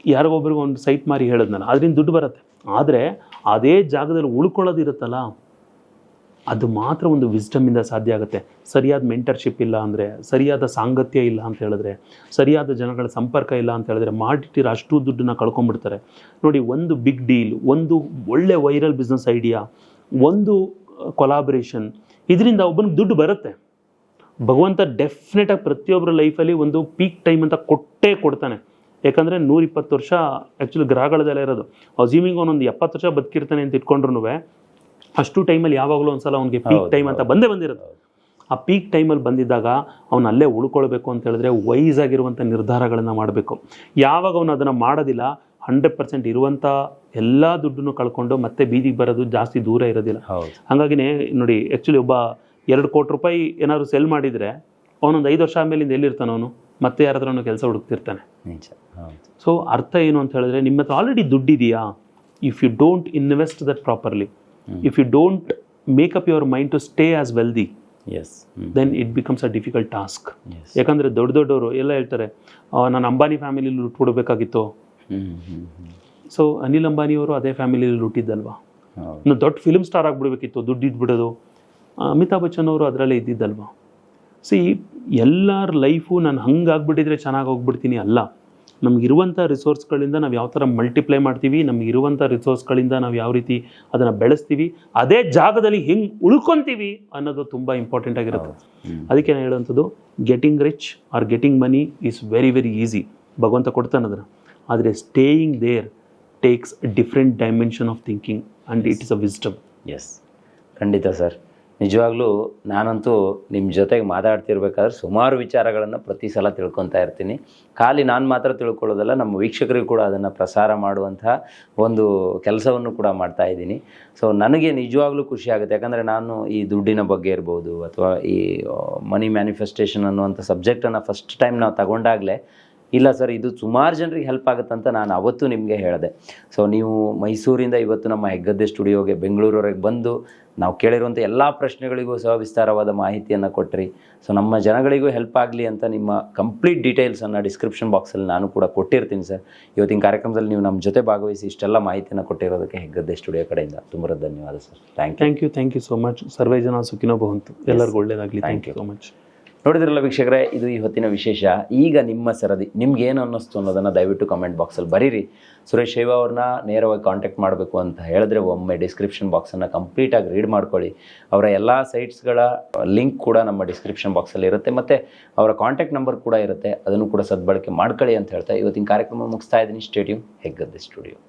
ಯಾರಿಗೊಬ್ರಿಗೂ ಒಂದು ಸೈಟ್ ಮಾರಿ ಹೇಳಿದ್ನಲ್ಲ, ಅದರಿಂದ ದುಡ್ಡು ಬರುತ್ತೆ, ಆದರೆ ಅದೇ ಜಾಗದಲ್ಲಿ ಉಳ್ಕೊಳ್ಳೋದಿರುತ್ತಲ್ಲ, ಅದು ಮಾತ್ರ ಒಂದು ವಿಸ್ಡಮಿಂದ ಸಾಧ್ಯ ಆಗುತ್ತೆ. ಸರಿಯಾದ ಮೆಂಟರ್ಶಿಪ್ ಇಲ್ಲ ಅಂದರೆ, ಸರಿಯಾದ ಸಾಂಗತ್ಯ ಇಲ್ಲ ಅಂತ ಹೇಳಿದ್ರೆ, ಸರಿಯಾದ ಜನಗಳ ಸಂಪರ್ಕ ಇಲ್ಲ ಅಂತ ಹೇಳಿದ್ರೆ, ಮಾಡಿಟ್ಟಿರೋ ಅಷ್ಟು ದುಡ್ಡನ್ನ ಕಳ್ಕೊಂಡ್ಬಿಡ್ತಾರೆ. ನೋಡಿ, ಒಂದು ಬಿಗ್ ಡೀಲ್, ಒಂದು ಒಳ್ಳೆ ವೈರಲ್ ಬಿಸ್ನೆಸ್ ಐಡಿಯಾ, ಒಂದು ಕೊಲಾಬ್ರೇಷನ್, ಇದರಿಂದ ಒಬ್ಬನಿಗೆ ದುಡ್ಡು ಬರುತ್ತೆ. ಭಗವಂತ ಡೆಫಿನೆಟಾಗಿ ಪ್ರತಿಯೊಬ್ಬರ ಲೈಫಲ್ಲಿ ಒಂದು ಪೀಕ್ ಟೈಮ್ ಅಂತ ಕೊಡ್ತಾನೆ. ಯಾಕಂದರೆ 120 ವರ್ಷ ಆ್ಯಕ್ಚುಲಿ ಗ್ರಹಗಳದೆಲ್ಲ ಇರೋದು. ಅಸ್ಯೂಮಿಂಗ್ ಅವನೊಂದು 70 ವರ್ಷ ಬದುಕಿರ್ತಾನೆ ಅಂತ ಇಟ್ಕೊಂಡ್ರು ಅಷ್ಟು ಟೈಮಲ್ಲಿ ಯಾವಾಗಲೂ ಒಂದ್ಸಲ ಅವ್ನಿಗೆ ಪೀಕ್ ಟೈಮ್ ಅಂತ ಬಂದಿರೋದು. ಆ ಪೀಕ್ ಟೈಮಲ್ಲಿ ಬಂದಿದ್ದಾಗ ಅವನು ಅಲ್ಲೇ ಉಳ್ಕೊಳ್ಬೇಕು ಅಂತ ಹೇಳಿದ್ರೆ ವೈಸ್ ಆಗಿರುವಂಥ ನಿರ್ಧಾರಗಳನ್ನು ಮಾಡಬೇಕು. ಯಾವಾಗ ಅವನು ಅದನ್ನು ಮಾಡೋದಿಲ್ಲ, 100% ಇರುವಂಥ ಎಲ್ಲ ದುಡ್ಡನ್ನು ಕಳ್ಕೊಂಡು ಮತ್ತೆ ಬೀದಿಗೆ ಬರೋದು ಜಾಸ್ತಿ ದೂರ ಇರೋದಿಲ್ಲ. ಹಾಗಾಗಿನೇ ನೋಡಿ, ಆ್ಯಕ್ಚುಲಿ ಒಬ್ಬ 2 ಕೋಟಿ ರೂಪಾಯಿ ಏನಾದ್ರು ಸೆಲ್ ಮಾಡಿದರೆ ಅವನೊಂದು 5 ವರ್ಷ ಆದಮೇಲಿಂದ ಎಲ್ಲಿರ್ತಾನೆ, ಅವನು ಮತ್ತೆ ಯಾರ ಹತ್ರನೂ ಕೆಲಸ ಹುಡುಕ್ತಿರ್ತಾನೆ. ಸೊ ಅರ್ಥ ಏನು ಅಂತ ಹೇಳಿದ್ರೆ, ನಿಮ್ಮ ಹತ್ರ ಆಲ್ರೆಡಿ ದುಡ್ಡಿದೆಯಾ, if you don't invest that properly, if you don't make up your mind to stay as wealthy, then it becomes a difficult task. ಯಾಕಂದರೆ ದೊಡ್ಡವರು ಎಲ್ಲ ಹೇಳ್ತಾರೆ, ನಾನು ಅಂಬಾನಿ ಫ್ಯಾಮಿಲಿಲಿ ಹುಟ್ಬಿಡ್ಬೇಕಾಗಿತ್ತು. ಸೊ ಅನಿಲ್ ಅಂಬಾನಿಯವರು ಅದೇ ಫ್ಯಾಮಿಲಿಯಲ್ಲಿ ಹುಟ್ಟಿದ್ದಲ್ವಾ. ದೊಡ್ಡ ಫಿಲ್ಮ್ ಸ್ಟಾರ್ ಆಗಿಬಿಡ್ಬೇಕಿತ್ತು, ದುಡ್ಡು ಇದ್ಬಿಡೋದು. ಅಮಿತಾಬ್ ಬಚ್ಚನ್ ಅವರು ಅದರಲ್ಲೇ ಇದ್ದಿದ್ದಲ್ವಾ. ಸಿ, ಎಲ್ಲರ ಲೈಫು ನಾನು ಹಂಗಾಗ್ಬಿಟ್ಟಿದ್ರೆ ಚೆನ್ನಾಗಿ ಹೋಗ್ಬಿಡ್ತೀನಿ ಅಲ್ಲ. ನಮಗಿರುವಂಥ ರಿಸೋರ್ಸ್ಗಳಿಂದ ನಾವು ಯಾವ ಥರ ಮಲ್ಟಿಪ್ಲೈ ಮಾಡ್ತೀವಿ, ನಮಗಿರುವಂಥ ರಿಸೋರ್ಸ್ಗಳಿಂದ ನಾವು ಯಾವ ರೀತಿ ಅದನ್ನು ಬೆಳೆಸ್ತೀವಿ, ಅದೇ ಜಾಗದಲ್ಲಿ ಹೆಂಗೆ ಉಳ್ಕೊತೀವಿ ಅನ್ನೋದು ತುಂಬ ಇಂಪಾರ್ಟೆಂಟ್ ಆಗಿರುತ್ತೆ. ಅದಕ್ಕೆ ನಾನು ಹೇಳುವಂಥದ್ದು, getting rich or getting money is very very easy, ಭಗವಂತ ಕೊಡ್ತಾನೆ ಅದನ್ನು. ಆದರೆ staying there takes a different dimension of thinking and it is a wisdom. Yes, ಖಂಡಿತ ಸರ್. ನಿಜವಾಗ್ಲೂ ನಾನಂತೂ ನಿಮ್ಮ ಜೊತೆಗೆ ಮಾತಾಡ್ತಿರ್ಬೇಕಾದ್ರೆ ಸುಮಾರು ವಿಚಾರಗಳನ್ನು ಪ್ರತಿ ಸಲ ತಿಳ್ಕೊತಾ ಇರ್ತೀನಿ. ಖಾಲಿ ನಾನು ಮಾತ್ರ ತಿಳ್ಕೊಳ್ಳೋದಲ್ಲ, ನಮ್ಮ ವೀಕ್ಷಕರಿಗೂ ಕೂಡ ಅದನ್ನು ಪ್ರಸಾರ ಮಾಡುವಂಥ ಒಂದು ಕೆಲಸವನ್ನು ಕೂಡ ಮಾಡ್ತಾ ಇದ್ದೀನಿ. ಸೊ ನನಗೆ ನಿಜವಾಗ್ಲೂ ಖುಷಿ ಆಗುತ್ತೆ. ಯಾಕಂದರೆ ನಾನು ಈ ದುಡ್ಡಿನ ಬಗ್ಗೆ ಇರ್ಬೋದು ಅಥವಾ ಈ ಮನಿ ಮ್ಯಾನಿಫೆಸ್ಟೇಷನ್ ಅನ್ನುವಂಥ ಸಬ್ಜೆಕ್ಟನ್ನು ಫಸ್ಟ್ ಟೈಮ್ ನಾವು ತಗೊಂಡಾಗಲೇ, ಇಲ್ಲ ಸರ್ ಇದು ಸುಮಾರು ಜನರಿಗೆ ಹೆಲ್ಪ್ ಆಗುತ್ತಂತ ನಾನು ಅವತ್ತು ನಿಮಗೆ ಹೇಳಿದೆ. ಸೊ ನೀವು ಮೈಸೂರಿಂದ ಇವತ್ತು ನಮ್ಮ ಹೆಗ್ಗದ್ದೆ ಸ್ಟುಡಿಯೋಗೆ ಬೆಂಗಳೂರವರೆಗೆ ಬಂದು ನಾವು ಕೇಳಿರುವಂಥ ಎಲ್ಲ ಪ್ರಶ್ನೆಗಳಿಗೂ ಸವಿಸ್ತಾರವಾದ ಮಾಹಿತಿಯನ್ನು ಕೊಟ್ಟಿರಿ. ಸೊ ನಮ್ಮ ಜನಗಳಿಗೂ ಹೆಲ್ಪ್ ಆಗಲಿ ಅಂತ ನಿಮ್ಮ ಕಂಪ್ಲೀಟ್ ಡೀಟೇಲ್ಸನ್ನು ಡಿಸ್ಕ್ರಿಪ್ಷನ್ ಬಾಕ್ಸಲ್ಲಿ ನಾನು ಕೂಡ ಕೊಟ್ಟಿರ್ತೀನಿ ಸರ್. ಇವತ್ತಿನ ಕಾರ್ಯಕ್ರಮದಲ್ಲಿ ನೀವು ನಮ್ಮ ಜೊತೆ ಭಾಗವಹಿಸಿ ಇಷ್ಟೆಲ್ಲ ಮಾಹಿತಿಯನ್ನು ಕೊಟ್ಟಿರೋದಕ್ಕೆ ಹೆಗ್ಗದ್ದೆ ಸ್ಟುಡಿಯೋ ಕಡೆಯಿಂದ ತುಂಬ ಧನ್ಯವಾದ sir. Thank you so much. ಸರ್ವೇ ಜನ ಸುಖಿನೋ ಭವಂತು. ಎಲ್ಲರಿಗೂ ಒಳ್ಳೆಯದಾಗಲಿ. Thank you so much. ನೋಡಿದ್ರಲ್ಲ ವೀಕ್ಷಕರೇ, ಇದು ಈ ಹೊತ್ತಿನ ವಿಶೇಷ. ಈಗ ನಿಮ್ಮ ಸರದಿ, ನಿಮ್ಗೇನು ಅನ್ನಿಸ್ತು ಅನ್ನೋದನ್ನು ದಯವಿಟ್ಟು ಕಮೆಂಟ್ ಬಾಕ್ಸಲ್ಲಿ ಬರೀರಿ. ಸುರೇಶ್ ಶೈವ ಅವ್ರನ್ನ ನೇರವಾಗಿ ಕಾಂಟ್ಯಾಕ್ಟ್ ಮಾಡಬೇಕು ಅಂತ ಹೇಳಿದ್ರೆ ಒಮ್ಮೆ ಡಿಸ್ಕ್ರಿಪ್ಷನ್ ಬಾಕ್ಸನ್ನು ಕಂಪ್ಲೀಟಾಗಿ ರೀಡ್ ಮಾಡ್ಕೊಳ್ಳಿ. ಅವರ ಎಲ್ಲ ಸೈಟ್ಸ್ಗಳ ಲಿಂಕ್ ಕೂಡ ನಮ್ಮ ಡಿಸ್ಕ್ರಿಪ್ಷನ್ ಬಾಕ್ಸಲ್ಲಿ ಇರುತ್ತೆ, ಮತ್ತು ಅವರ ಕಾಂಟ್ಯಾಕ್ಟ್ ನಂಬರ್ ಕೂಡ ಇರುತ್ತೆ. ಅದನ್ನು ಕೂಡ ಸದ್ಬಳಕೆ ಮಾಡ್ಕೊಳ್ಳಿ ಅಂತ ಹೇಳ್ತಾ ಇವತ್ತಿನ ಕಾರ್ಯಕ್ರಮ ಮುಗಿಸ್ತಾ ಇದ್ದೀನಿ. Stadium Heggadde studio.